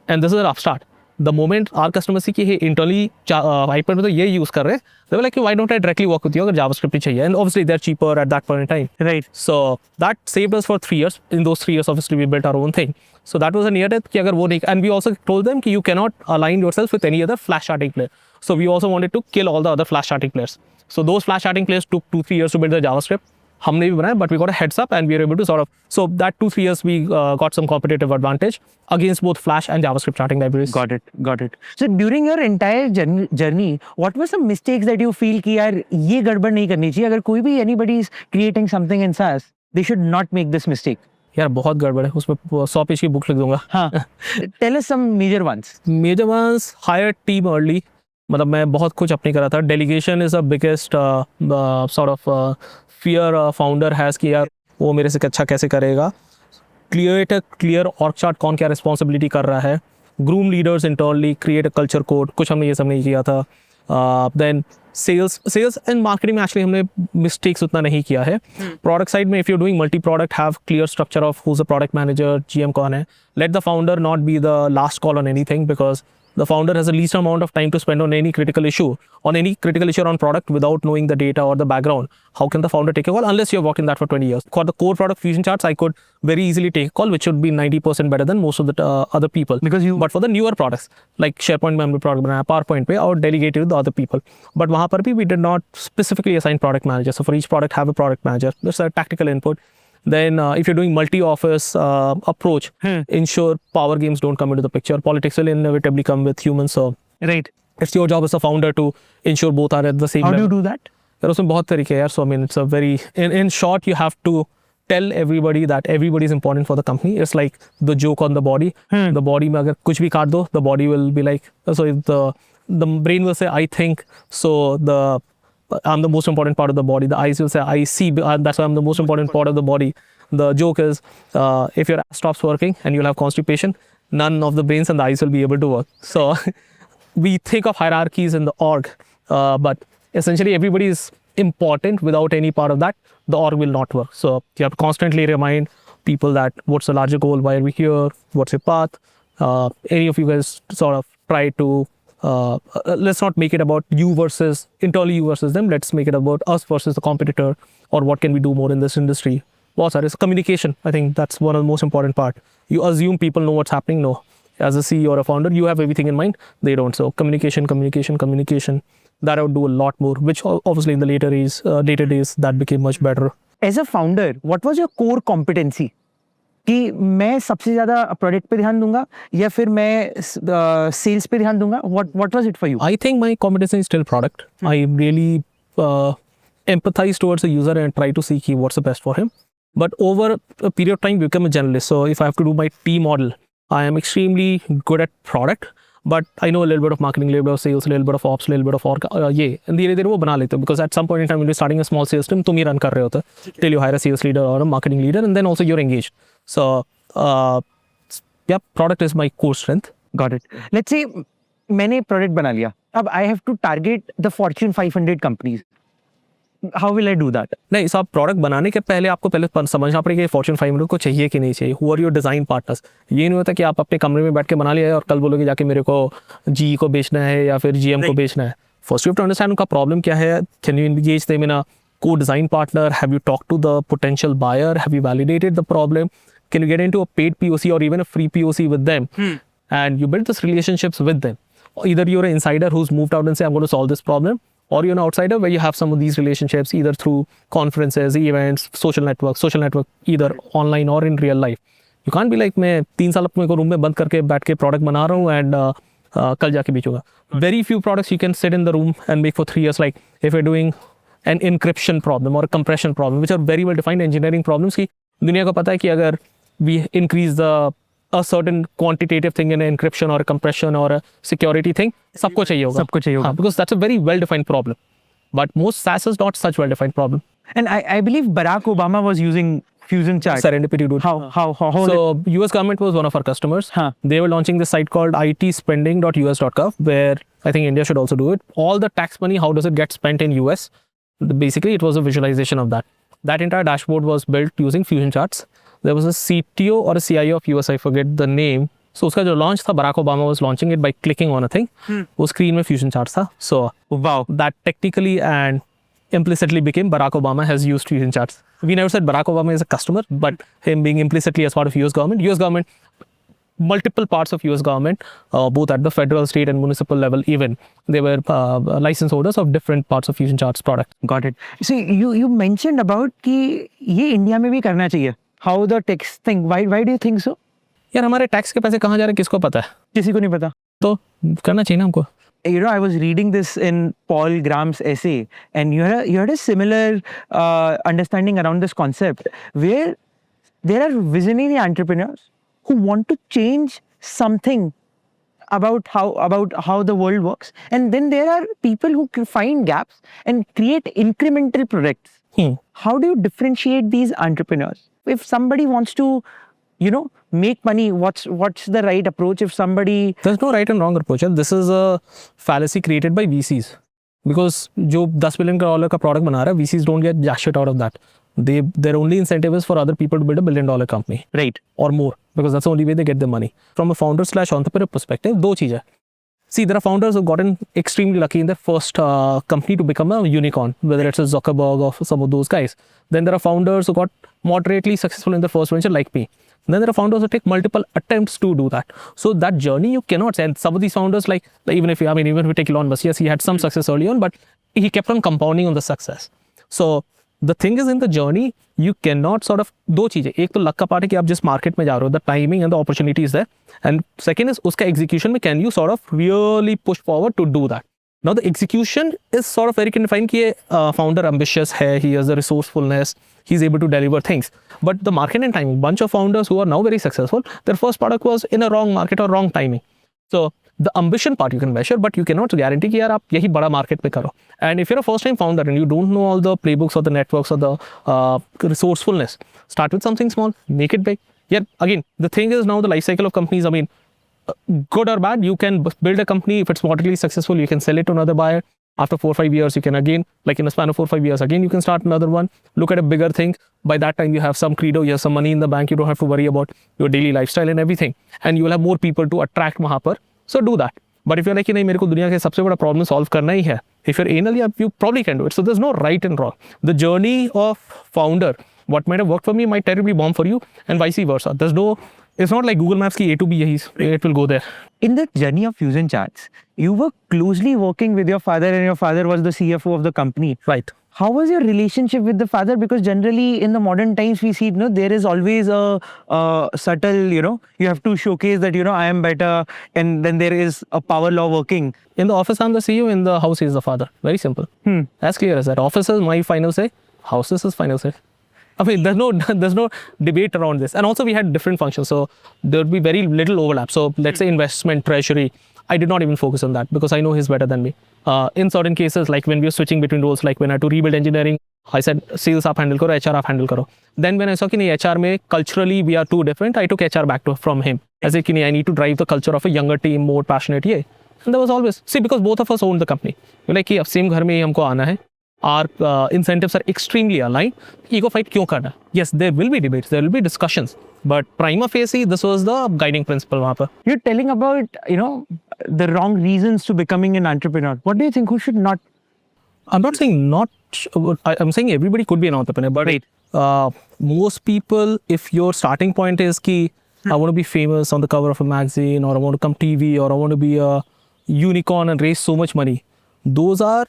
And this is an upstart. The moment our customers see कि internally iPad में तो ये use कर रहे हैं, they were like, why don't I directly work with you अगर JavaScript ही चाहिए? And obviously they're cheaper at that point in time. Right. So that saved us for 3 years. In those 3 years, obviously we built our own thing. So that was a near death कि अगर वो नहीं, and we also told them कि you cannot align yourself with any other flash charting player. So we also wanted to kill all the other flash charting players. So those flash charting players took 2-3 years to build the JavaScript. हमने भी बनाया, but we got a heads up and we were able to sort of, so that 2-3 years we got some competitive advantage against both Flash and JavaScript charting libraries. Got it. So during your entire journey, what were some mistakes that you feel कि यार ये गड़बड़ नहीं करनी चाहिए? अगर कोई भी anybody is creating something in SaaS, they should not make this mistake. यार बहुत गड़बड़ है, उसमें 100 पेज की बुक लिख दूंगा. हाँ. Tell us some major ones. Major ones, hire team early. मतलब मैं बहुत कुछ अपनी करा था. Delegation is the biggest sort of fear founder has कि यार वो मेरे से अच्छा कैसे करेगा. Clear org chart, कौन क्या responsibility कर रहा है. Groom leaders internally, create a culture code. कुछ हमने ये सब नहीं किया था. Then sales and marketing में actually हमने mistakes उतना नहीं किया है. Product side में if you're doing multi-product, have clear structure of who's the product manager, GM कौन है. Let the founder not be the last call on anything because the founder has the least amount of time to spend on any critical issue on product without knowing the data or the background. How can the founder take a call unless you have worked in that for 20 years? For the core product Fusion Charts, I could very easily take a call, which should be 90% better than most of the other people. But for the newer products, like SharePoint memory product, PowerPoint पे, I would delegate it to the other people. But वहाँ पर भी we did not specifically assign product manager. So for each product, have a product manager. There's a tactical input. Then if you're doing multi-office approach, ensure power games don't come into the picture. Politics will inevitably come with humans. So Right. it's your job as a founder to ensure both are at the same How level. do you do that? यार उसमें बहुत तरीके हैं यार. So I mean it's a very in short you have to tell everybody that everybody is important for the company. It's like the joke on the body. The body में अगर कुछ भी काट दो, the body will be like, so if the brain will say I think, so I'm the most important part of the body. The eyes will say I see, that's why I'm the most important part of the body. The joke is if your ass stops working and you'll have constipation, none of the brains and the eyes will be able to work. So we think of hierarchies in the org, but essentially everybody is important. Without any part of that, the org will not work. So you have to constantly remind people that what's the larger goal, why are we here, what's your path. Any of you guys sort of try to let's not make it about you versus entirely you versus them. Let's make it about us versus the competitor, or what can we do more in this industry. बहुत सारे communication. I think that's one of the most important part. You assume people know what's happening. No, as a CEO or a founder, you have everything in mind. They don't. So communication. That I would do a lot more, which obviously in the later days that became much better. As a founder, what was your core competency? कि मैं सबसे ज़्यादा product पे ध्यान दूंगा या फिर मैं सेल्स पे ध्यान दूंगा? What was it for you? I think my competency is still product. I really empathize towards the user and try to see what's the best for him. But over a period of time, become a generalist. So if I have to do my T model, I am extremely good at product, but I know a little bit of marketing, a little bit of sales, a little bit of ops, a little bit of org. And धीरे-धीरे वो बना लेते हो, because at some point in time when you're starting a small sales team, तुम ही run कर रहे होते till you hire a sales leader or a marketing leader, and then also you're engaged. So yeah, product is my core strength. Got it. Let's say मैंने product बना लिया, अब I have to target the Fortune 500 companies. How will I do that? नहीं, सब product बनाने के पहले आपको पहले समझना पड़ेगा कि फॉर्च्यून 500 को चाहिए कि नहीं चाहिए. Who are your design partners? ये नहीं होता कि आप अपने कमरे में बैठ के बना लिया और कल बोलोगे जाके मेरे को GE को बेचना है या फिर GM को बेचना है. First you have to understand उनका प्रॉब्लम क्या है. Can you engage them in a co-design partner? Have you talked to the potential buyer? Have you validated the problem? Can you get into a paid POC or even a free POC with them? And you build these relationships with them. Either you're an insider who's moved out and say, I'm going to solve this problem, or you're an outsider where you have some of these relationships either through conferences, events, social network, either online or in real life. You can't be like, मैं 3 साल अपने को room में बंद करके बैठ के product बना रहा हूँ and कल जाके बेचूंगा. Very few products you can sit in the room and make for 3 years. Like if you're doing an encryption problem or a compression problem, which are very well defined engineering problems कि दुनिया को पता है कि अगर we increase a certain quantitative thing in an encryption or a compression or a security thing, सबको चाहिए होगा. Because that's a very well defined problem. But most SaaS is not such well defined problem. And I believe Barack Obama was using Fusion Chat. Serendipity, dude. How So US government was one of our customers. They were launching this site called itspending.us.gov, where I think India should also do it. All the tax money, how does it get spent in US? Basically, it was a visualization of that. That entire dashboard was built using Fusion Charts. There was a CTO or a CIO of US, I forget the name. So उसका जो launch था, Barack Obama was launching it by clicking on a thing. वो screen में Fusion Charts था. So wow, that technically and implicitly became Barack Obama has used Fusion Charts. We never said Barack Obama is a customer, but him being implicitly as part of US government, multiple parts of US government, both at the federal, state and municipal level even, they were license holders of different parts of Fusion Charts product. Got it. So you mentioned about कि ये India में भी करना चाहिए. How the tax thing? Why do you think so? यार हमारे tax के पैसे कहाँ जा रहे हैं किसको पता है? किसी को नहीं पता. तो करना चाहिए ना हमको. You know, I was reading this in Paul Graham's essay, and you had a similar understanding around this concept, where there are visionary entrepreneurs who want to change something about how the world works, and then there are people who find gaps and create incremental products. How do you differentiate these entrepreneurs? If somebody wants to, make money, what's the right approach? If somebody... There's no right and wrong approach. This is a fallacy created by VCs. Because जो $10 billion का product बना रहा है, VCs don't get jack shit out of that. Their only incentive is for other people to build $1 billion company. Right. Or more. Because that's the only way they get the money. From a founder/entrepreneur perspective, दो चीज़ है. See, there are founders who've gotten extremely lucky in their first company to become a unicorn, whether it's a Zuckerberg or some of those guys. Then there are founders who got moderately successful in their first venture, like me. Then there are founders who take multiple attempts to do that. So that journey you cannot say. And some of these founders, even if we take Elon Musk, yes, he had some success early on, but he kept on compounding on the success. So the thing is, in the journey, you cannot sort of दो चीजें. एक तो luck का part है कि आप जिस market में जा रहे हो, the timing and the opportunity is there. And second is उसका execution में can you sort of really push forward to do that. Now the execution is sort of very confined कि founder ambitious है, he has the resourcefulness, he's able to deliver things. But the market and timing, bunch of founders who are now very successful, their first product was in a wrong market or wrong timing. So the ambition part you can measure, but you cannot guarantee कि यार आप यही बड़ा market पे करो. And if you're a first time founder and you don't know all the playbooks or the networks or the resourcefulness, start with something small, make it big. Yeah, again, the thing is now the life cycle of companies, I mean, good or bad, you can build a company. If it's moderately successful, you can sell it to another buyer. After 4 or 5 years, you can again, like in a span of 4 or 5 years, again, you can start another one. Look at a bigger thing. By that time, you have some credo, you have some money in the bank. You don't have to worry about your daily lifestyle and everything. And you will have more people to attract वहाँ पर. So do that. But if you're like, नहीं मेरे को दुनिया के सबसे बड़ा problem solve करना ही है, if you're anal, you probably can do it. So there's no right and wrong. The journey of founder, what might have worked for me might terribly bomb for you, and vice versa. There's no, it's not like Google Maps ki A to B, it will go there. In the journey of Fusion Charts, you were closely working with your father, and your father was the CFO of the company. Right. How was your relationship with the father? Because generally in the modern times we see, there is always a subtle, you have to showcase that, I am better, and then there is a power law working. In the office, I'm the CEO. In the house, he's the father. Very simple. As clear as that. Office is my final say. House is his final say. I mean, there's no debate around this. And also, we had different functions, so there would be very little overlap. So let's say investment, treasury. I did not even focus on that because I know he's better than me. In certain cases, like when we were switching between roles, like when I had to rebuild engineering, I said, sales आप handle करो, HR आप handle करो. Then when I saw कि नहीं, HR में culturally we are too different, I took HR back from him. I said कि नहीं, I need to drive the culture of a younger team, more passionate ये. And there was always, see, because both of us owned the company. We're like कि अब same घर में ही हमको आना है. Our incentives are extremely aligned. Ego fight क्यों करना? Yes, there will be debates, there will be discussions. But prima facie, this was the guiding principle वहाँ पर. You're telling about, the wrong reasons to becoming an entrepreneur. What do you think? Who should not? I'm not saying not, I'm saying everybody could be an entrepreneur, but Right. Most people, if your starting point is कि I want to be famous on the cover of a magazine, or I want to come TV, or I want to be a unicorn and raise so much money, those are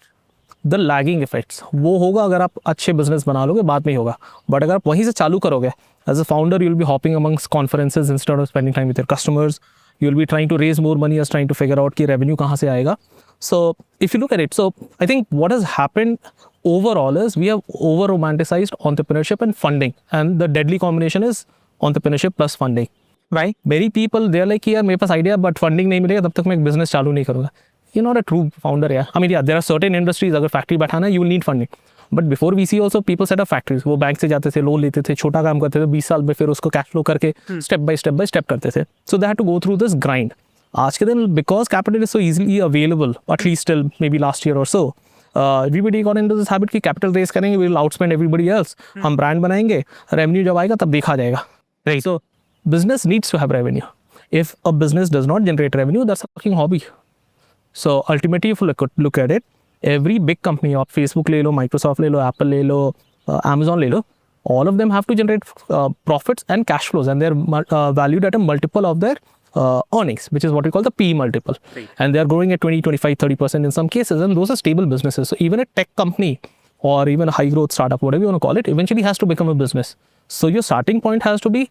the lagging effects. वो होगा अगर आप अच्छे business बना लोगे, बाद में ही होगा. But अगर आप वहीं से चालू करोगे, as a founder, you'll be hopping amongst conferences instead of spending time with your customers. You'll be trying to raise more money as trying to figure out कि revenue कहाँ से आएगा. So if you look at it, so I think what has happened overall is we have over romanticized entrepreneurship and funding, and the deadly combination is entrepreneurship plus funding. Why? Many people, they're like, यार मेरे पास idea but funding नहीं मिलेगा तब तक मैं एक business चालू नहीं करूँगा. You're not a true founder, yeah. I mean, yeah, there are certain industries, अगर factory बैठाना है, you will need funding. But before VC also, people set up factories. वो बैंक से जाते थे, लोन लेते थे, छोटा काम करते थे, 20 साल में फिर उसको कैश फ्लो करके स्टेप बाय स्टेप करते थे. So they had to go through this grind. आज के दिन, because capital is so easily available, at least till maybe last year or so, everybody got into this habit कि capital raise करेंगे, we will outspend everybody else. हम brand बनाएंगे, revenue जब आएगा तब देखा जाएगा. Right. So business needs to have revenue. If a business does not generate revenue, that's a fucking hobby. So ultimately, if you look at it, every big company, आप Facebook ले लो, Microsoft ले लो, Apple ले लो, Amazon ले लो, all of them have to generate profits and cash flows, and they're valued at a multiple of their earnings, which is what we call the P multiple. Right. And they're growing at 20, 25, 30% in some cases, and those are stable businesses. So even a tech company or even a high growth startup, whatever you want to call it, eventually has to become a business. So your starting point has to be,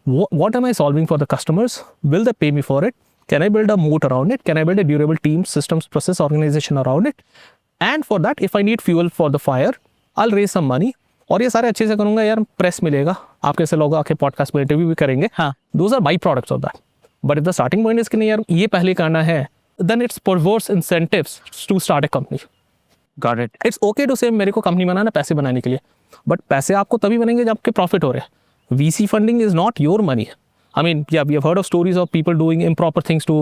what am I solving for the customers? Will they pay me for it? Can I build a moat around it? Can I build a durable team, systems, process, organization around it? And for that, if I need fuel for the fire, I'll raise some money. और ये सारे अच्छे से करूँगा यार, press मिलेगा, आप कैसे लोग आके पॉडकास्ट में इंटरव्यू भी करेंगे. हाँ. Those are byproducts of that. But if the starting point is कि नहीं यार ये पहले करना है, then it's perverse incentives to start a company. Got it. It's okay to say मेरे को कंपनी बनाना पैसे बनाने के लिए, but पैसे आपको तभी बनेंगे जब आपके प्रॉफिट हो रहे हैं. VC funding is not your money. I mean, yeah, we have heard of stories of people doing improper things to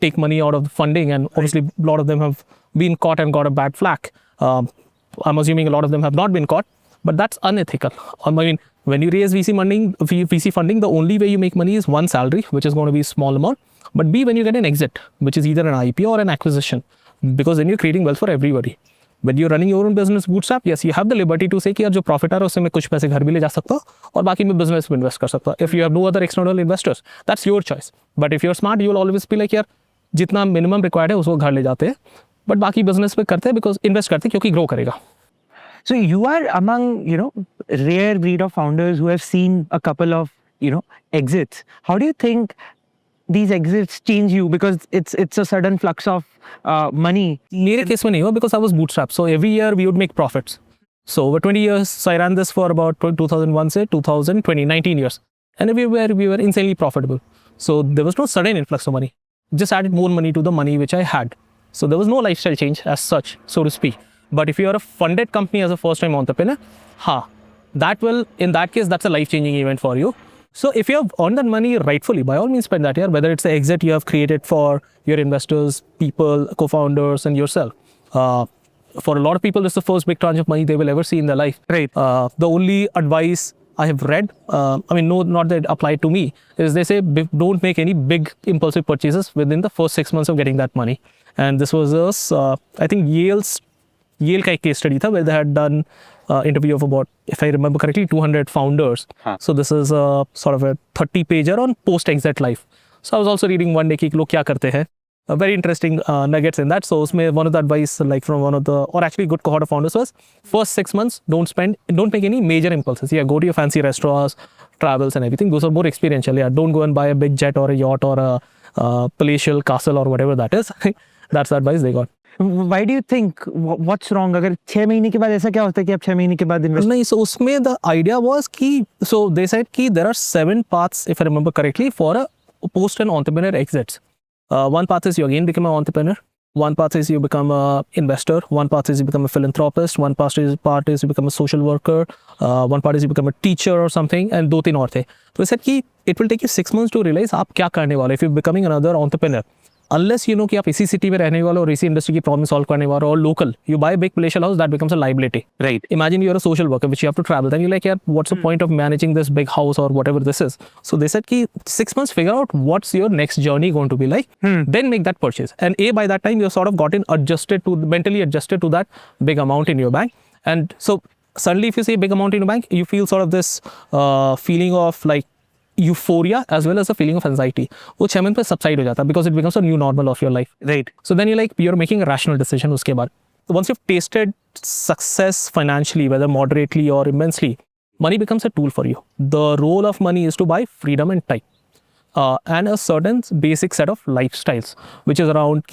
take money out of the funding, and obviously a lot of them have been caught and got a bad flack. I'm assuming a lot of them have not been caught, but that's unethical. I mean, when you raise VC funding, the only way you make money is one, salary, which is going to be a small amount, but B, when you get an exit, which is either an IPO or an acquisition, because then you're creating wealth for everybody. When you're running your own business bootstrap, yes, you have the liberty to say कि यार जो profit आ रहा है उससे मैं कुछ पैसे घर भी ले जा सकता हूँ और बाकी मैं business में invest कर सकता हूँ. If you have no other external investors, that's your choice. But if you're smart, you'll always be like यार जितना minimum required है उसको घर ले जाते हैं, but बाकी business पे करते हैं because invest करते हैं क्योंकि grow करेगा. So you are among, rare breed of founders who have seen a couple of, exits. How do you think these exits change you because it's a sudden flux of money? मेरे case में नहीं हुआ because I was bootstrapped. So every year we would make profits. So over 20 years, so I ran this for about 2001 से 2020, 19 years. And everywhere we were insanely profitable. So there was no sudden influx of money. Just added more money to the money which I had. So there was no lifestyle change as such, so to speak. But if you are a funded company as a first-time entrepreneur, that will, in that case, that's a life-changing event for you. So if you have earned that money rightfully, by all means spend that year, whether it's the exit you have created for your investors, people, co-founders, and yourself. For a lot of people, this is the first big tranche of money they will ever see in their life. Right. The only advice I have read, no, not that applied to me, is they say don't make any big impulsive purchases within the first 6 months of getting that money. And this was I think Yale का एक case study था where they had done interview of about, if I remember correctly, 200 founders. So this is sort of a 30-pager on post-exit life. So I was also reading one day कि लोग क्या करते हैं. Very interesting nuggets in that. So usme one of the advice, like from one of the, or actually good cohort of founders was, first 6 months, don't make any major impulses. Yeah, go to your fancy restaurants, travels and everything. Those are more experiential. Yeah, don't go and buy a big jet or a yacht or a palatial castle or whatever that is. That's the advice they got. Why do you think, what's wrong? अगर 6 महीने के बाद ऐसा क्या होता है कि आप 6 महीने के बाद invest? नहीं, so उसमें the idea was कि, so they said कि there are 7 paths, if I remember correctly, for a post and entrepreneur exits. One path is you again become an entrepreneur. One path is you become an investor. One path is you become a philanthropist. One part is you become a social worker. One part is you become a teacher or something. And 2-3 और थे. तो they said कि it will take you 6 months to realize आप क्या करने वाले. If you're becoming another entrepreneur, unless you know कि आप इसी city में रहने वाले और इसी industry की problem solve करने वाले और local, you buy a big palatial house, that becomes a liability. Right. Imagine you're a social worker which you have to travel. Then you're like, yeah, what's the point of managing this big house or whatever this is? So they said कि 6 months, figure out what's your next journey going to be like. Then make that purchase. And by that time you're sort of gotten mentally adjusted to that big amount in your bank. And so suddenly if you see a big amount in your bank, you feel sort of this feeling of like euphoria as well as a feeling of anxiety. वो 6 months पे subside हो जाता है because it becomes a new normal of your life. Right. So then you're making a rational decision उसके बाद. Once you've tasted success financially, whether moderately or immensely, money becomes a tool for you. The role of money is to buy freedom and time. And a certain basic set of lifestyles, which is around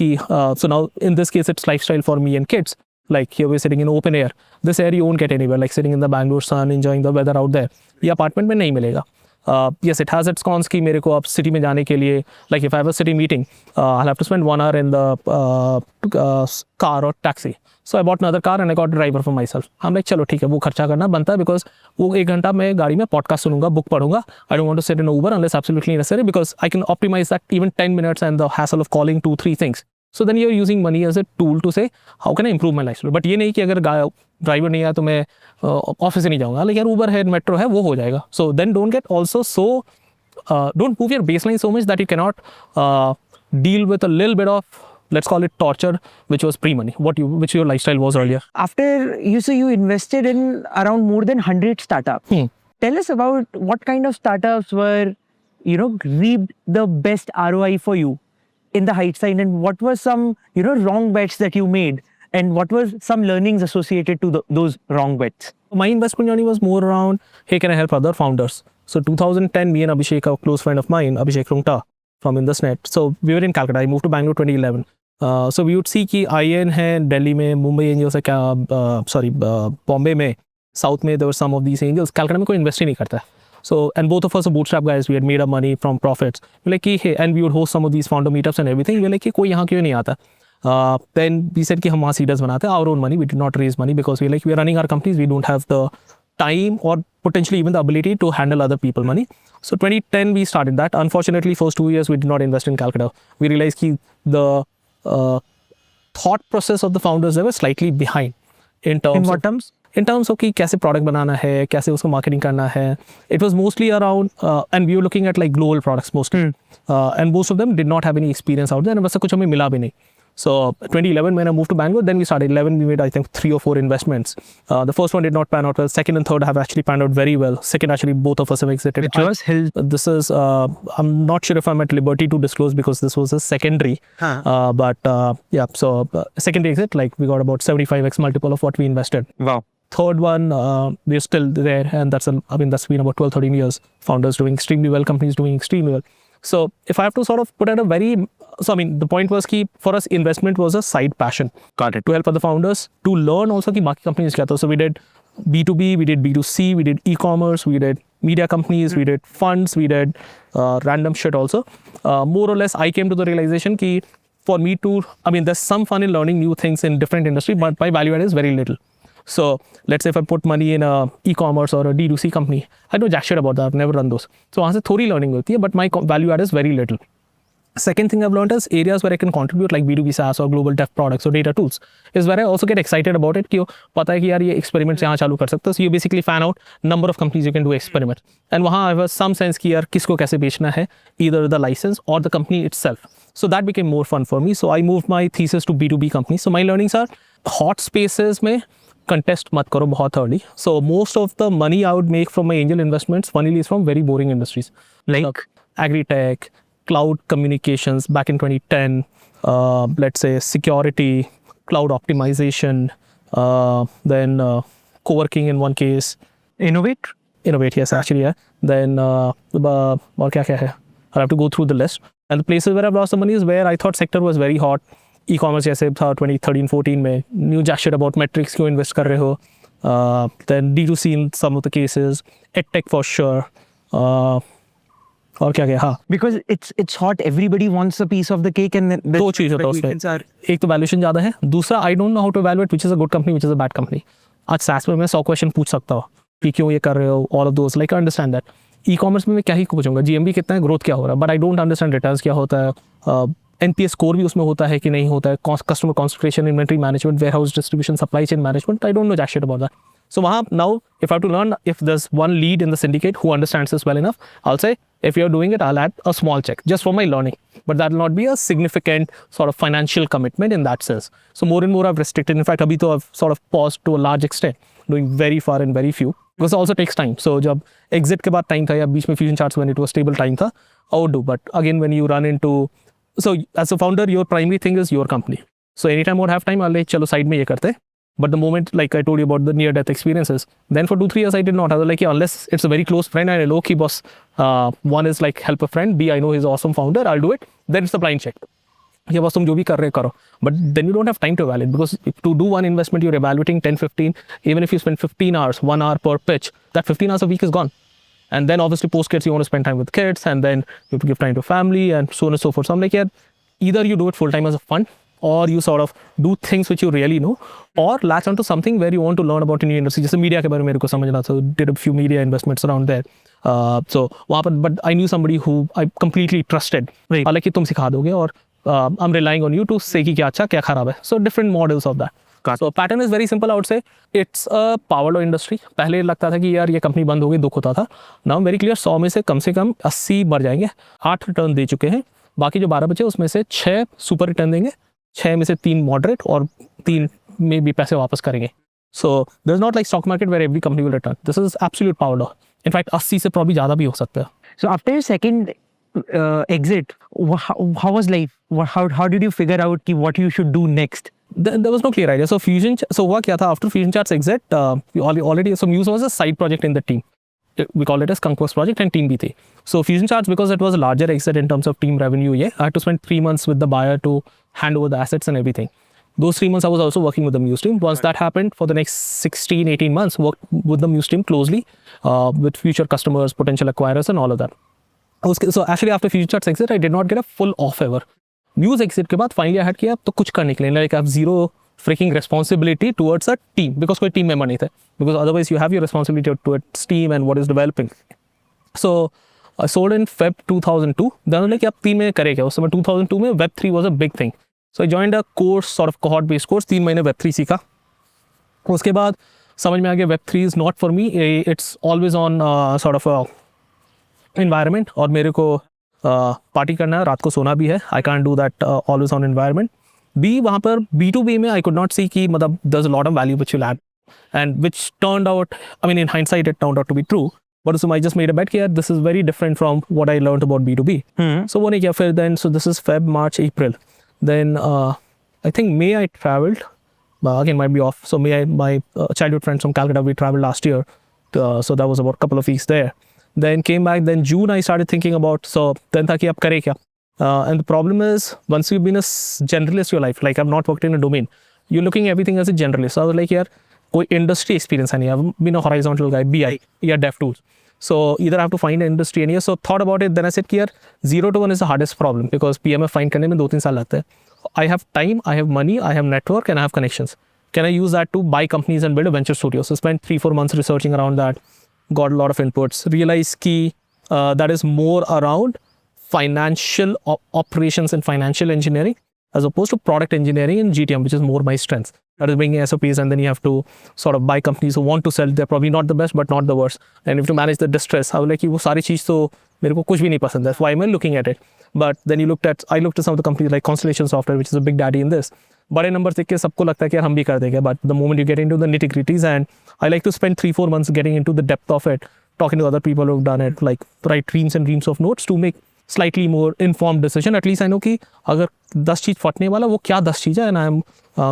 so now in this case it's lifestyle for me and kids. Like here we're sitting in open air. This air you won't get anywhere, like sitting in the Bangalore sun, enjoying the weather out there. ये apartment में नहीं मिलेगा. Yes, it has its cons कि मेरे को अब city में जाने के लिए, like if I have a city meeting, I'll have to spend 1 hour in the car or taxi. So I bought another car and I got a driver for myself. I'm like, चलो ठीक है, वो खर्चा करना बनता है because वो 1 घंटा मैं गाड़ी में podcast सुनूंगा, book पढ़ूंगा. I don't want to sit in Uber unless absolutely necessary because I can optimize that even 10 minutes and the hassle of calling 2-3 things. So then you're using money as a tool to say, how can I improve my lifestyle? But ये नहीं कि अगर driver नहीं आया तो मैं office से नहीं जाऊँगा. लेकिन यार Uber है, मेट्रो है, वो हो जाएगा. So then don't get also so, don't move your baseline so much that you cannot deal with a little bit of, let's call it torture, which was pre-money, which your lifestyle was earlier. After you invested in around more than 100 startups. Tell us about what kind of startups were, reaped the best ROI for you in the hindsight, and what were some, wrong bets that you made, and what was some learnings associated to those wrong bets? My investment journey was more around, hey, can I help other founders? So 2010, me and Abhishek, a close friend of mine, Abhishek Rungta from IndusNet. So we were in Calcutta. I moved to Bangalore 2011. So we would see कि IN है Delhi में, Mumbai angels है क्या, Bombay में, South में there were some of these angels. Calcutta में कोई invest ही नहीं करता है. So, and both of us are bootstrap guys. We had made our money from profits. We're like, hey, and we would host some of these founder meetups and everything. We're like, कोई यहाँ क्यों नहीं आता? Then we said कि हम वहाँ seeders बनाते हैं, our own money. We did not raise money because we're like, we're running our companies. We don't have the time or potentially even the ability to handle other people money. So 2010 we started that. Unfortunately, first 2 years we did not invest in Calcutta. We realized कि the thought process of the founders, they were slightly behind in terms. In what terms? In terms of कि कैसे product बनाना है, कैसे उसको marketing करना है. It was mostly around, and we were looking at like global products mostly. And most of them did not have any experience out there. And वैसा कुछ हमें मिला भी नहीं. So 2011 when I moved to Bangalore, then we started 11. We made I think 3 or 4 investments. The first one did not pan out well. Second and third have actually panned out very well. Second, actually both of us have exited. Which was Hill. This is I'm not sure if I'm at liberty to disclose because this was a secondary. But yeah, so secondary exit, like we got about 75x multiple of what we invested. Wow. Third one, we're still there, and that's been about 12-13 years. Founders doing extremely well, companies doing extremely well. So if I have to sort of put at a very, so I mean, the point was कि for us investment was a side passion. Got it. To help other founders, to learn also कि बाकी companies क्या था. So we did B2B, we did B2C, we did e-commerce, we did media companies, we did funds, we did random shit also. More or less, I came to the realization कि for me to, I mean, there's some fun in learning new things in different industry, but my value add is very little. So let's say if I put money in a e-commerce or a D2C company, I know jack shit about that. I've never run those. So वहाँ से थोड़ी learning होती है, but my value add is very little. Second thing I've learned is areas where I can contribute, like B2B SaaS or global dev products or data tools, is where I also get excited about it. कि पता है कि यार ये experiments यहाँ चालू कर सकते हो. So you basically fan out number of companies you can do experiment. And वहाँ I have some sense कि यार किसको कैसे बेचना है, either the license or the company itself. So that became more fun for me. So I moved my thesis to B2B companies. So my learnings are hot spaces में contest मत करो बहुत early. So most of the money I would make from my angel investments, funnily, is from very boring industries Like agri-tech, cloud communications back in 2010, let's say security, cloud optimization, then co-working in one case. innovate. Innovate, yes, actually, yeah. Then और क्या क्या है? I'll have to go through the list. And the places where I've lost the money is where I thought sector was very hot. E-commerce जैसे था 2013-14 में, new jack shit about metrics क्यों invest कर रहे हो. Then D2C in some of the cases, EdTech for sure. और क्या क्या हाँ Because it's hot. Everybody wants a piece of the cake, and then दो चीज़ होता है उसमें. एक तो वैल्यूएशन ज़्यादा है, दूसरा I don't know how to evaluate which is a good company, which is a bad company. आज SaaS में मैं 100 क्वेश्चन पूछ सकता हूँ कि क्यों ये कर रहे हो, all of those, like I understand that. E-commerce में मैं क्या ही पूछूंगा, GMV कितना है, ग्रोथ क्या हो रहा है, but I don't understand returns क्या होता है, NPS स्कोर भी उसमें होता है कि नहीं होता है, customer concentration, inventory management, warehouse distribution, supply chain management, I don't know jack shit about that. So now, if I have to learn, if there's one lead in the syndicate who understands this well enough, I'll say, if you're doing it, I'll add a small check just for my learning. But that will not be a significant sort of financial commitment in that sense. So more and more I've restricted. In fact, abhi to I've sort of paused to a large extent, doing very far and very few. Because it also takes time. So जब exit के बाद time था या बीच में Fusion Charts when it was stable time था, I would do. But again, when you run into, so as a founder, your primary thing is your company. So anytime I would have time, I'll like, चलो side में ये करते हैं. But the moment, like I told you about the near-death experiences, then for 2-3 years I did not. I was like, yeah, unless it's a very close friend and a low-key boss, one is like help a friend, B, I know he's an awesome founder, I'll do it. Then it's the blind check. Yeah, boss, तुम जो भी कर रहे करो. But then you don't have time to evaluate, because if to do one investment, you're evaluating 10-15. Even if you spend 15 hours, 1 hour per pitch, that 15 hours a week is gone. And then obviously post kids, you want to spend time with kids, and then you have to give time to family and so on and so forth. So I'm like, yeah, either you do it full time as a fun, or you sort of do things which you really know, or latch onto something where you want to learn about a new industry. जैसे media के बारे में मेरे को समझना, so did a few media investments around there. So वहाँ पर, but I knew somebody who I completely trusted. हालांकि तुम सिखा दोगे, और I'm relying on you to say कि क्या अच्छा क्या खराब है. So different models of that. So pattern is very simple. I would say it's a power law industry. पहले लगता था कि यार ये कंपनी बंद हो गई, दुख होता था. Now very clear, 100 में से कम 80 मर जाएंगे. 8 रिटर्न दे चुके हैं, बाकी जो 12 बचे उसमें से 6 सुपर रिटर्न देंगे, 6 में से 3 मॉडरेट, और 3 में भी पैसे वापस करेंगे. So there's not like stock market where every company will return. This is absolute power law. In fact 80 से probably ज़्यादा भी हो सकता है. So after your second exit, how was life? How did you figure out ki what you should do next? There was no clear idea. So so हुआ क्या था after Fusion Charts exit, we already, so Muse was a side project in the team. We call it as Skunkworks project and Team B3. So Fusion Charts, because it was a larger exit in terms of team revenue, yeah, I had to spend 3 months with the buyer to hand over the assets and everything. Those 3 months I was also working with the Muse team. Once that happened, for the next 16-18 months, worked with the Muse team closely with future customers, potential acquirers, and all of that. So actually after Fusion Charts exit, I did not get a full off ever. Muse exit के बाद finally I had किया तो कुछ करने के लिए, like I have zero freaking responsibility towards a team, because कोई team member नहीं थे, because otherwise you have your responsibility towards team and what is developing. So I sold in Feb 2002. then उन्होंने कि अब team में करे क्या. उस समय 2002 में Web3 was a big thing. So I joined a course, sort of cohort based course. 3 महीने Web3 सीखा. उसके बाद समझ में आ गया Web3 is not for me. It's always on sort of a environment, और मेरे को पार्टी करना है, रात को सोना भी है. I can't do that always on environment. B, वहाँ पर B2B में I could not see कि मतलब there's a lot of value which you'll add, and which turned out, I mean in hindsight it turned out to be true, but so I just made a bet कि this is very different from what I learned about B2B. So वो नहीं किया. फिर then, so this is Feb, March, April. Then I think May I traveled, again might be off. So May my childhood friends from Calcutta, we traveled last year, so that was about a couple of weeks there. Then came back. Then June I started thinking about. So then था कि अब करे क्या? And the problem is once you've been a generalist your life, like I've not worked in a domain, you're looking everything as a generalist. So I was like यार कोई industry experience है नहीं. I've been a horizontal guy, BI या DevTools. So either I have to find an industry and so thought about it. Then I said कि यार 0 to 1 is the hardest problem because PMF find करने में 2-3 साल लगते हैं. I have time, I have money, I have network, and I have connections. Can I use that to buy companies and build a venture studio? So spent 3-4 months researching around that, got a lot of inputs, realized कि that is more around financial operations and financial engineering as opposed to product engineering and GTM, which is more my strength. That is bringing SOPs, and then you have to sort of buy companies who want to sell. They're probably not the best, but not the worst. And you have to manage the distress. I was like, वो सारी चीज़ तो मेरे को कुछ भी नहीं पसंद है. That's why I'm looking at it. But then I looked at some of the companies like Constellation Software, which is a big daddy in this. बड़े numbers देख के सबको लगता है कि यार हम भी कर देंगे. But the moment you get into the nitty gritties, and I like to spend 3-4 months getting into the depth of it, talking to other people who've done it, like write reams and reams of notes to make slightly more informed decision. At least I know कि अगर 10 चीज़ फटने वाला वो क्या 10 चीज़ है, and I'm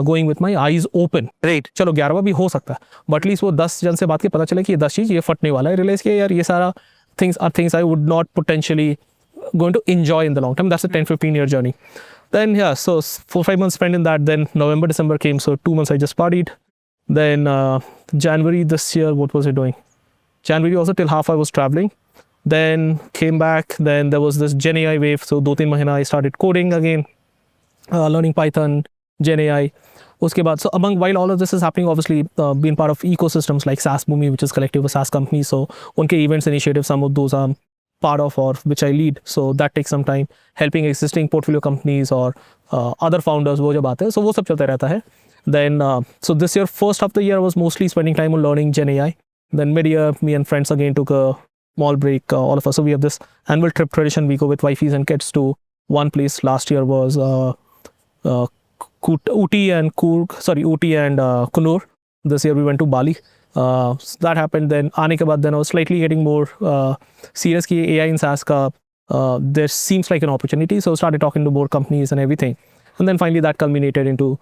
going with my eyes open. Right. चलो 11वां भी हो सकता है, but at least वो 10 जन से बात के पता चले कि ये 10 चीज़ ये फटने वाला है. रियलाइज किया यार ये सारा things I would not potentially going to enjoy in the long term. That's a 10-15 year journey. Then yeah, so 4-5 months spent in that. Then November, December came, so 2 months I just partied. Then January this year, what was I doing? January also till half I was traveling. Then came back. Then there was this Gen AI wave. So 2-3 mahina I started coding again, learning Python, Gen AI. Uske baad, so while all of this is happening, obviously being part of ecosystems like SaaS Boomi, which is collective of SaaS companies. So unke events initiatives, some of those I'm part of or which I lead. So that takes some time. Helping existing portfolio companies or other founders, वो जब आते हैं, so वो सब चलता रहता है. Then so this year, first half of the year was mostly spending time on learning Gen AI. Then mid-year, me and friends again took a small break. All of us. So we have this annual trip tradition. We go with wifeys and kids to one place. Last year was Uti and Kunur. This year we went to Bali. So that happened. Then आने के बाद then I was slightly getting more serious कि AI in SaaS का there seems like an opportunity. So started talking to more companies and everything. And then finally that culminated into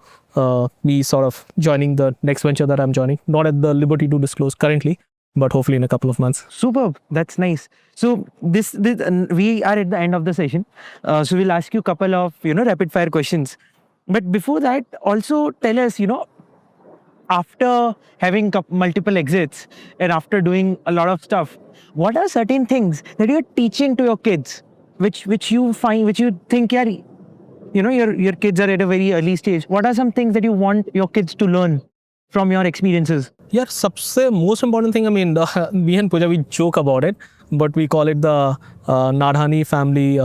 me sort of joining the next venture that I'm joining. Not at the liberty to disclose currently, but hopefully in a couple of months. Superb. That's nice. So this we are at the end of the session. So we'll ask you a couple of rapid fire questions. But before that, also tell us after having multiple exits and after doing a lot of stuff, what are certain things that you're teaching to your kids, which you think your kids are at a very early stage. What are some things that you want your kids to learn from your experiences? Yeah, सबसे most important thing, I mean, me and Pooja, we joke about it, but we call it the Nadhani family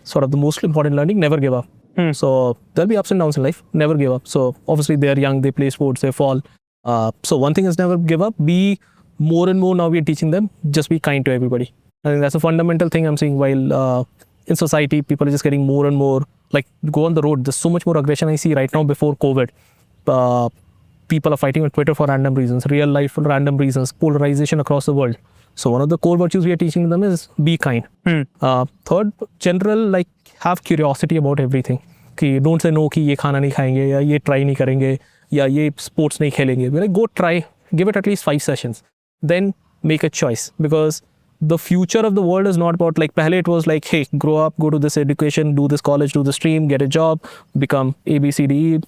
sort of the most important learning, never give up. So there'll be ups and downs in life, never give up. So obviously they're young, they play sports, they fall. So one thing is never give up. Be more and more now we're teaching them, just be kind to everybody. I think that's a fundamental thing I'm seeing while in society, people are just getting more and more, like go on the road. There's so much more aggression I see right now before COVID. People are fighting on Twitter for random reasons, real life for random reasons, polarization across the world. So one of the core virtues we are teaching them is be kind. Third, general, like have curiosity about everything. कि don't say no कि ये खाना नहीं खाएंगे या ये try नहीं करेंगे या ये sports नहीं खेलेंगे. Like go try, give it at least 5 sessions, then make a choice, because the future of the world is not about like pehle it was like, hey, grow up, go to this education, do this college, do this stream, get a job, become A, B, C, D,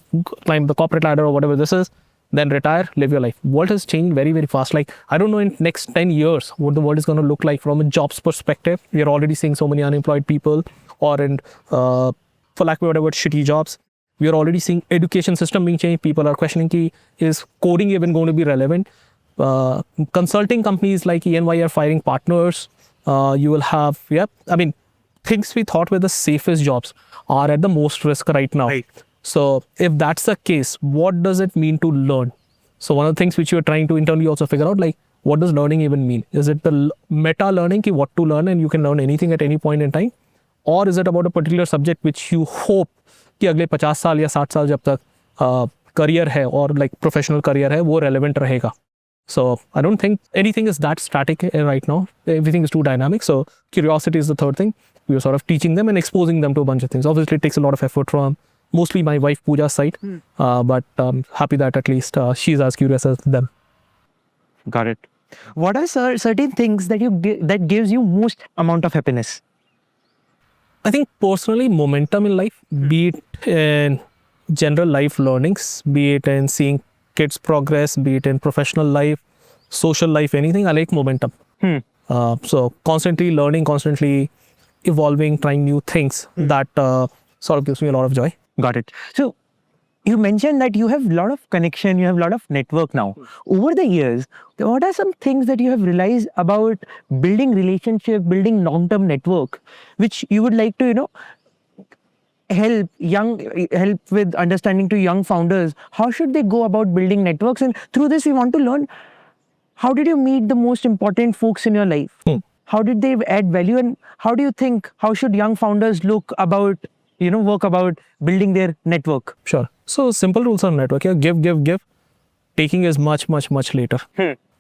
climb the corporate ladder or whatever this is, then retire, live your life. World has changed very, very fast. Like I don't know in next 10 years what the world is going to look like from a jobs perspective. We are already seeing so many unemployed people or in for lack of a better word, shitty jobs. We are already seeing education system being changed. People are questioning ki, is coding even going to be relevant? Consulting companies like EY are firing partners. You will have, I mean, things we thought were the safest jobs are at the most risk right now. Right. So if that's the case, what does it mean to learn? So one of the things which you're trying to internally also figure out, like, what does learning even mean? Is it the meta learning, ki what to learn and you can learn anything at any point in time? Or is it about a particular subject which you hope कि अगले 50 साल या 60 साल जब तक career है और like professional career है वो relevant रहेगा? So I don't think anything is that static right now. Everything is too dynamic. So curiosity is the third thing. We are sort of teaching them and exposing them to a bunch of things. Obviously, it takes a lot of effort from mostly my wife Pooja's side, but happy that at least she's as curious as them. Got it. What are certain things that that gives you most amount of happiness? I think personally, momentum in life, be it in general life learnings, be it in seeing kids progress, be it in professional life, social life, anything, I like momentum. So constantly learning, constantly evolving, trying new things, that sort of gives me a lot of joy. Got it. So you mentioned that you have a lot of connection, you have a lot of network now. Over the years, what are some things that you have realized about building relationship, building long-term network, which you would like to, help with understanding to young founders? How should they go about building networks? And through this, we want to learn, how did you meet the most important folks in your life? How did they add value? And how do you think, how should young founders work about building their network? Sure. So simple rules on network. Yeah, give. Taking is much later.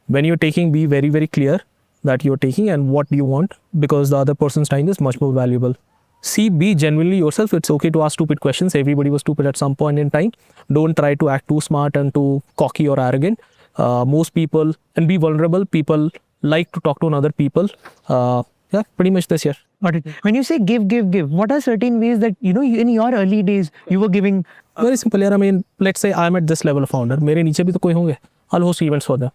When you're taking, be very, very clear that you're taking and what you want, because the other person's time is much more valuable. C, be genuinely yourself. It's okay to ask stupid questions. Everybody was stupid at some point in time. Don't try to act too smart and too cocky or arrogant. Most people, and be vulnerable. People like to talk to other people. Yeah, pretty much this year. Got it. When you say give, what are certain ways that, in your early days, you were giving? Very simple. I mean, let's say I'm at this level of founder. मेरे नीचे भी तो कोई होंगे. I'll host events for them.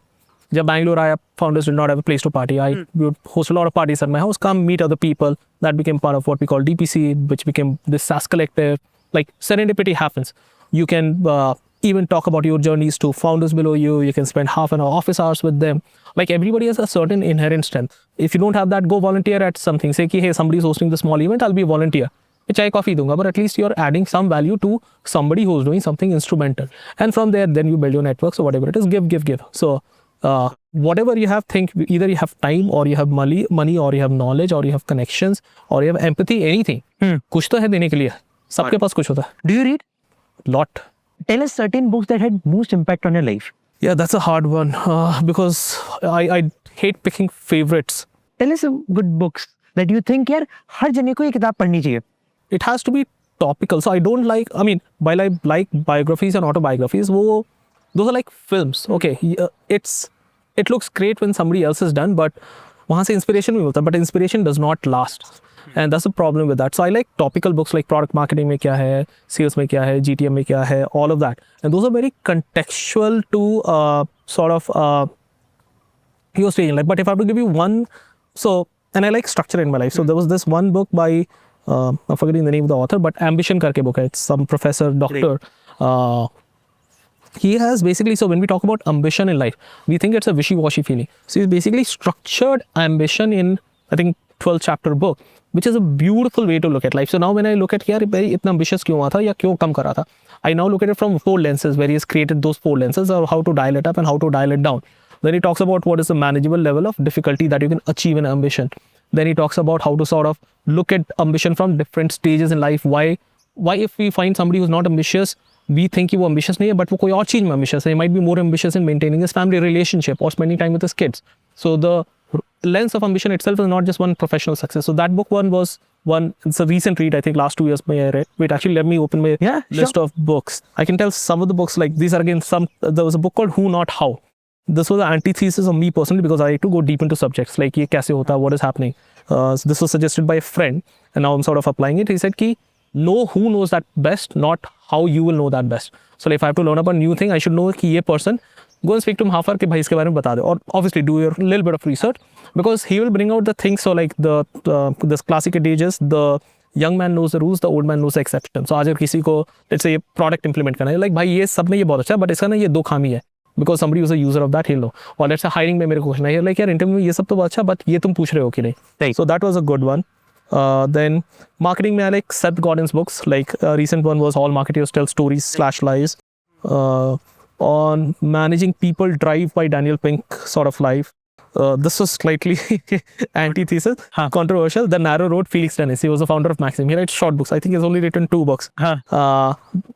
जब Bangalore आया, founders did not have a place to party. I would host a lot of parties at my house. Come meet other people. That became part of what we call DPC, which became this SaaS collective. Like serendipity happens. You can even talk about your journeys to founders below you. You can spend half an hour office hours with them. Like everybody has a certain inherent strength. If you don't have that, go volunteer at something. Say, hey, somebody's hosting the small event. I'll be a volunteer. Chai coffee dunga, but at least you're adding some value to somebody who's doing something instrumental. And from there, then you build your network. So whatever it is, give. So whatever you have, think either you have time or you have money or you have knowledge or you have connections or you have empathy, anything. कुछ तो है देने के लिए. सबके पास कुछ होता है. Do you read? Lot. Tell us certain books that had most impact on your life. Yeah, that's a hard one because I hate picking favorites. Tell us some good books that you think, यार हर जने को ये किताब पढ़नी चाहिए. It has to be topical. So I don't like, I mean, while I like biographies and autobiographies, those are like films. Okay, it looks great when somebody else is done, but वहाँ से inspiration भी मिलता है, but inspiration does not last. And that's the problem with that. So I like topical books like product marketing में क्या है, sales में क्या है, GTM में क्या है, all of that. And those are very contextual to sort of your stage in life. But if I have to give you one, and I like structure in my life. So there was this one book by, I'm forgetting the name of the author, but Ambition करके book है. It's some professor, doctor. He has basically, so when we talk about ambition in life, we think it's a wishy-washy feeling. So he's basically structured ambition in, I think, 12th chapter book, which is a beautiful way to look at life. So now when I look at यार इतना ambitious क्यों हुआ था या क्यों कम करा था, I now look at it from 4 lenses, where he has created those 4 lenses of how to dial it up and how to dial it down. Then he talks about what is the manageable level of difficulty that you can achieve in ambition. Then he talks about how to sort of look at ambition from different stages in life. Why if we find somebody who's not ambitious, we think वो ambitious नहीं है, but वो कोई और चीज में ambitious है. He might be more ambitious in maintaining his family relationship or spending time with his kids. So the lens of ambition itself is not just one professional success. So that book it's a recent read, I think last 2 years I read. Wait, actually let me open my list of books. I can tell some of the books, like these are again there was a book called Who Not How. This was the antithesis of me personally because I like to go deep into subjects like ये कैसे होता, what is happening. So this was suggested by a friend and now I'm sort of applying it. He said कि know who knows that best, not how you will know that best. So like if I have to learn about a new thing, I should know कि ये person, go and speak to Mahafar कि भाई इसके बारे में बता दे. Or obviously do your little bit of research because he will bring out the things. So like this classic adages, the young man knows the rules, the old man knows the exception. So आज अगर किसी को let's say product implement करना है, like भाई ये सब में ये बहुत अच्छा है, but इसका ना ये 2 खामी है. Because somebody who's a user of that, he'll know. Or let's say hiring में मेरे को क्वेश्चन है, like यार इंटरव्यू में ये सब तो बहुत अच्छा, but ये तुम पूछ रहे हो कि नहीं. Right. So that was a good one. Then marketing में I like Seth Godin's books. Like a recent one was All Marketers Tell Stories / Lies. On managing people drive by Daniel Pink sort of life. This was slightly antithesis, controversial. The Narrow Road, Felix Dennis. He was the founder of Maxim. He writes short books. I think he's only written 2 books.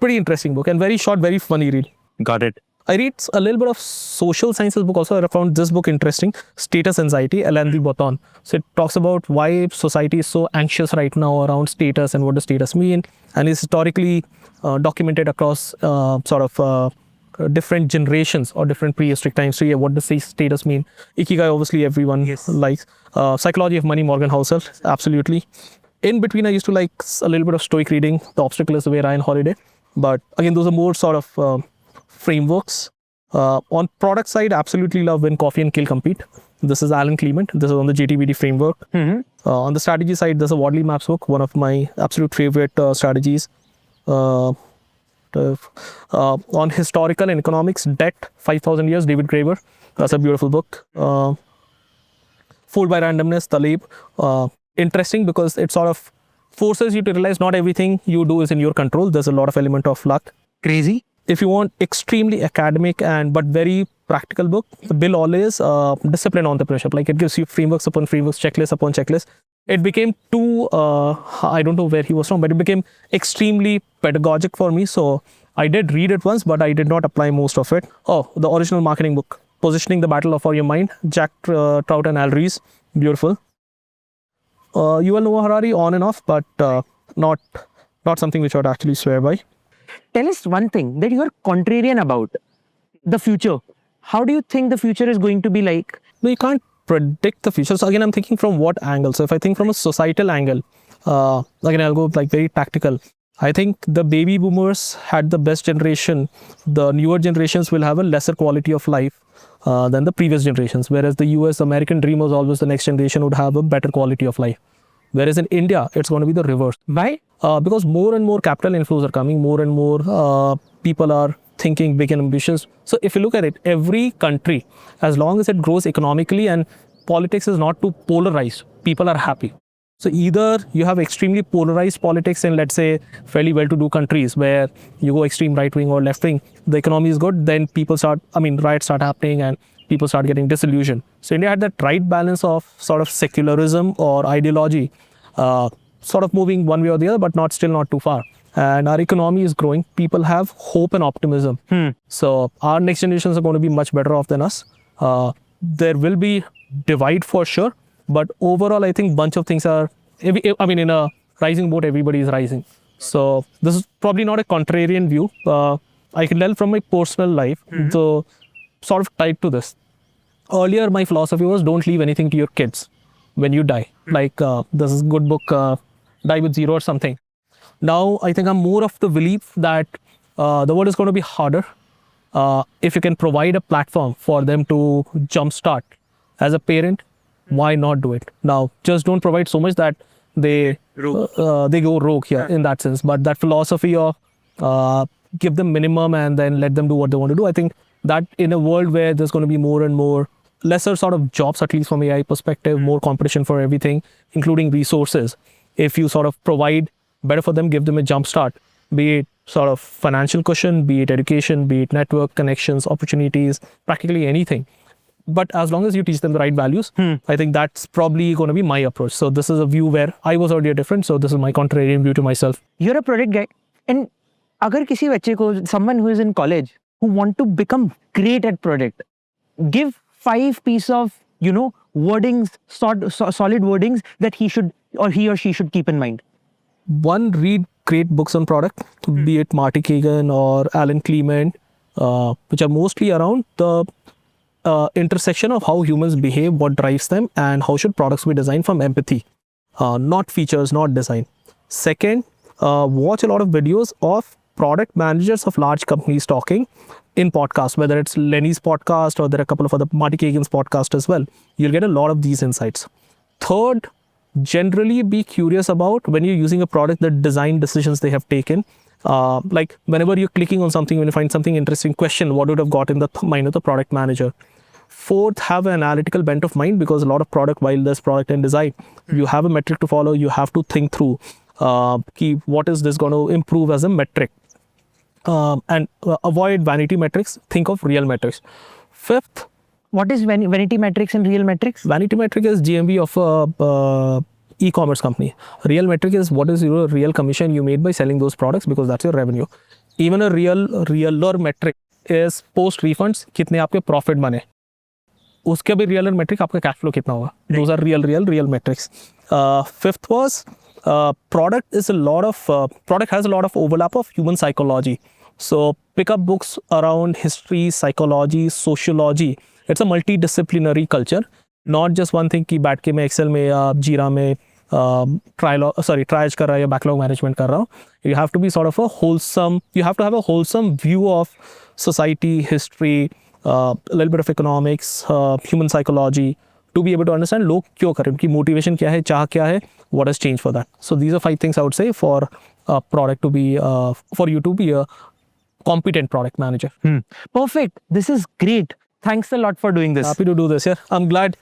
Pretty interesting book and very short, very funny read. Got it. I read a little bit of social sciences book also. I found this book interesting, Status Anxiety, Alain de Botton. So it talks about why society is so anxious right now around status and what does status mean, and is historically documented across different generations or different prehistoric times. So yeah, what does status mean? Ikigai, obviously everyone likes. Psychology of Money, Morgan Housel, absolutely. In between, I used to like a little bit of Stoic reading. The Obstacle is the Way, Ryan Holiday. But again, those are more sort of frameworks. On product side, absolutely love When Coffee and Kill Compete. This is Alan Clement. This is on the JTBD framework. On the strategy side, there's a Wadley Maps book, one of my absolute favorite strategies. On historical and economics, Debt, 5,000 Years, David Graeber. That's a beautiful book. Fooled by Randomness, Taleb. Interesting because it sort of forces you to realize not everything you do is in your control. There's a lot of element of luck. Crazy. If you want extremely academic but very practical book, Bill Always, Disciplined Entrepreneurship. Like it gives you frameworks upon frameworks, checklist upon checklist. It became too, I don't know where he was from, but it became extremely pedagogic for me. So I did read it once, but I did not apply most of it. Oh, the original marketing book, Positioning the Battle for Your Mind, Jack Trout and Al Ries. Beautiful. Yuval Noah Harari, on and off, but not something which I would actually swear by. Tell us one thing that you are contrarian about, the future. How do you think the future is going to be like? No, you can't predict the future. So again, I'm thinking from what angle? So if I think from a societal angle, again, I'll go like very tactical. I think the baby boomers had the best generation. The newer generations will have a lesser quality of life than the previous generations. Whereas the US American dream was always the next generation would have a better quality of life. Whereas in India, it's going to be the reverse. Why? Because more and more capital inflows are coming, more and more people are thinking big and ambitious. So if you look at it, every country, as long as it grows economically and politics is not too polarized, people are happy. So either you have extremely polarized politics in, let's say, fairly well-to-do countries where you go extreme right-wing or left-wing, the economy is good, then riots start happening and people start getting disillusioned. So India had that right balance of sort of secularism or ideology, sort of moving one way or the other, but still not too far. And our economy is growing. People have hope and optimism. So our next generations are going to be much better off than us. There will be divide for sure, but overall, I think bunch of things are, in a rising boat, everybody is rising. So this is probably not a contrarian view. I can tell from my personal life, so sort of tied to this. Earlier, my philosophy was don't leave anything to your kids when you die. Like this is a good book, Die with Zero or something. Now, I think I'm more of the belief that the world is going to be harder if you can provide a platform for them to jumpstart. As a parent, why not do it? Now, just don't provide so much that they go rogue here in that sense. But that philosophy of give them minimum and then let them do what they want to do, I think that in a world where there's going to be more and more lesser sort of jobs, at least from AI perspective, more competition for everything, including resources, if you sort of provide better for them, give them a jump start, be it sort of financial cushion, be it education, be it network connections, opportunities, practically anything. But as long as you teach them the right values, I think that's probably going to be my approach. So this is a view where I was earlier different. So this is my contrarian view to myself. You're a product guy. And agar kisi bachche ko, someone who is in college, who want to become great at product, give 5 pieces of, wordings, solid wordings that he or she should keep in mind. One, read great books on product, be it Marty Kagan or Alan Clement, which are mostly around the intersection of how humans behave, what drives them, and how should products be designed from empathy, not features, not design. Second, watch a lot of videos of product managers of large companies talking in podcasts, whether it's Lenny's podcast or there are a couple of other Marty Kagan's podcast as well. You'll get a lot of these insights. Third, generally be curious about when you're using a product, the design decisions they have taken. Like whenever you're clicking on something, when you find something interesting, question what would have got in the mind of the product manager. Fourth, have an analytical bent of mind, because a lot of product, while there's product and design, you have a metric to follow. You have to think through what is this going to improve as a metric, and avoid vanity metrics. Think of real metrics. Fifth, what is vanity metrics and real metrics? Vanity metric is GMV of a e-commerce company. Real metric is what is your real commission you made by selling those products, because that's your revenue. Even a realer metric is post refunds कितने आपके profit बने. उसके भी realer metric आपका cash flow कितना होगा. Those are real metrics. Fifth was product has a lot of overlap of human psychology. So pick up books around history, psychology, sociology. It's a multidisciplinary culture, not just one thing कि बैठ के मैं Excel में या Jira में triage कर रहा या backlog management कर रहा हूँ. You have to be sort of you have to have a wholesome view of society, history, a little bit of economics, human psychology, to be able to understand लोग क्यों कर रहे हैं, उनकी motivation क्या है, चाह क्या है, what has changed for that. So these are 5 things I would say for a product to be, for you to be a competent product manager. Perfect. This is great. Thanks a lot for doing this. Happy to do this. Yeah, I'm glad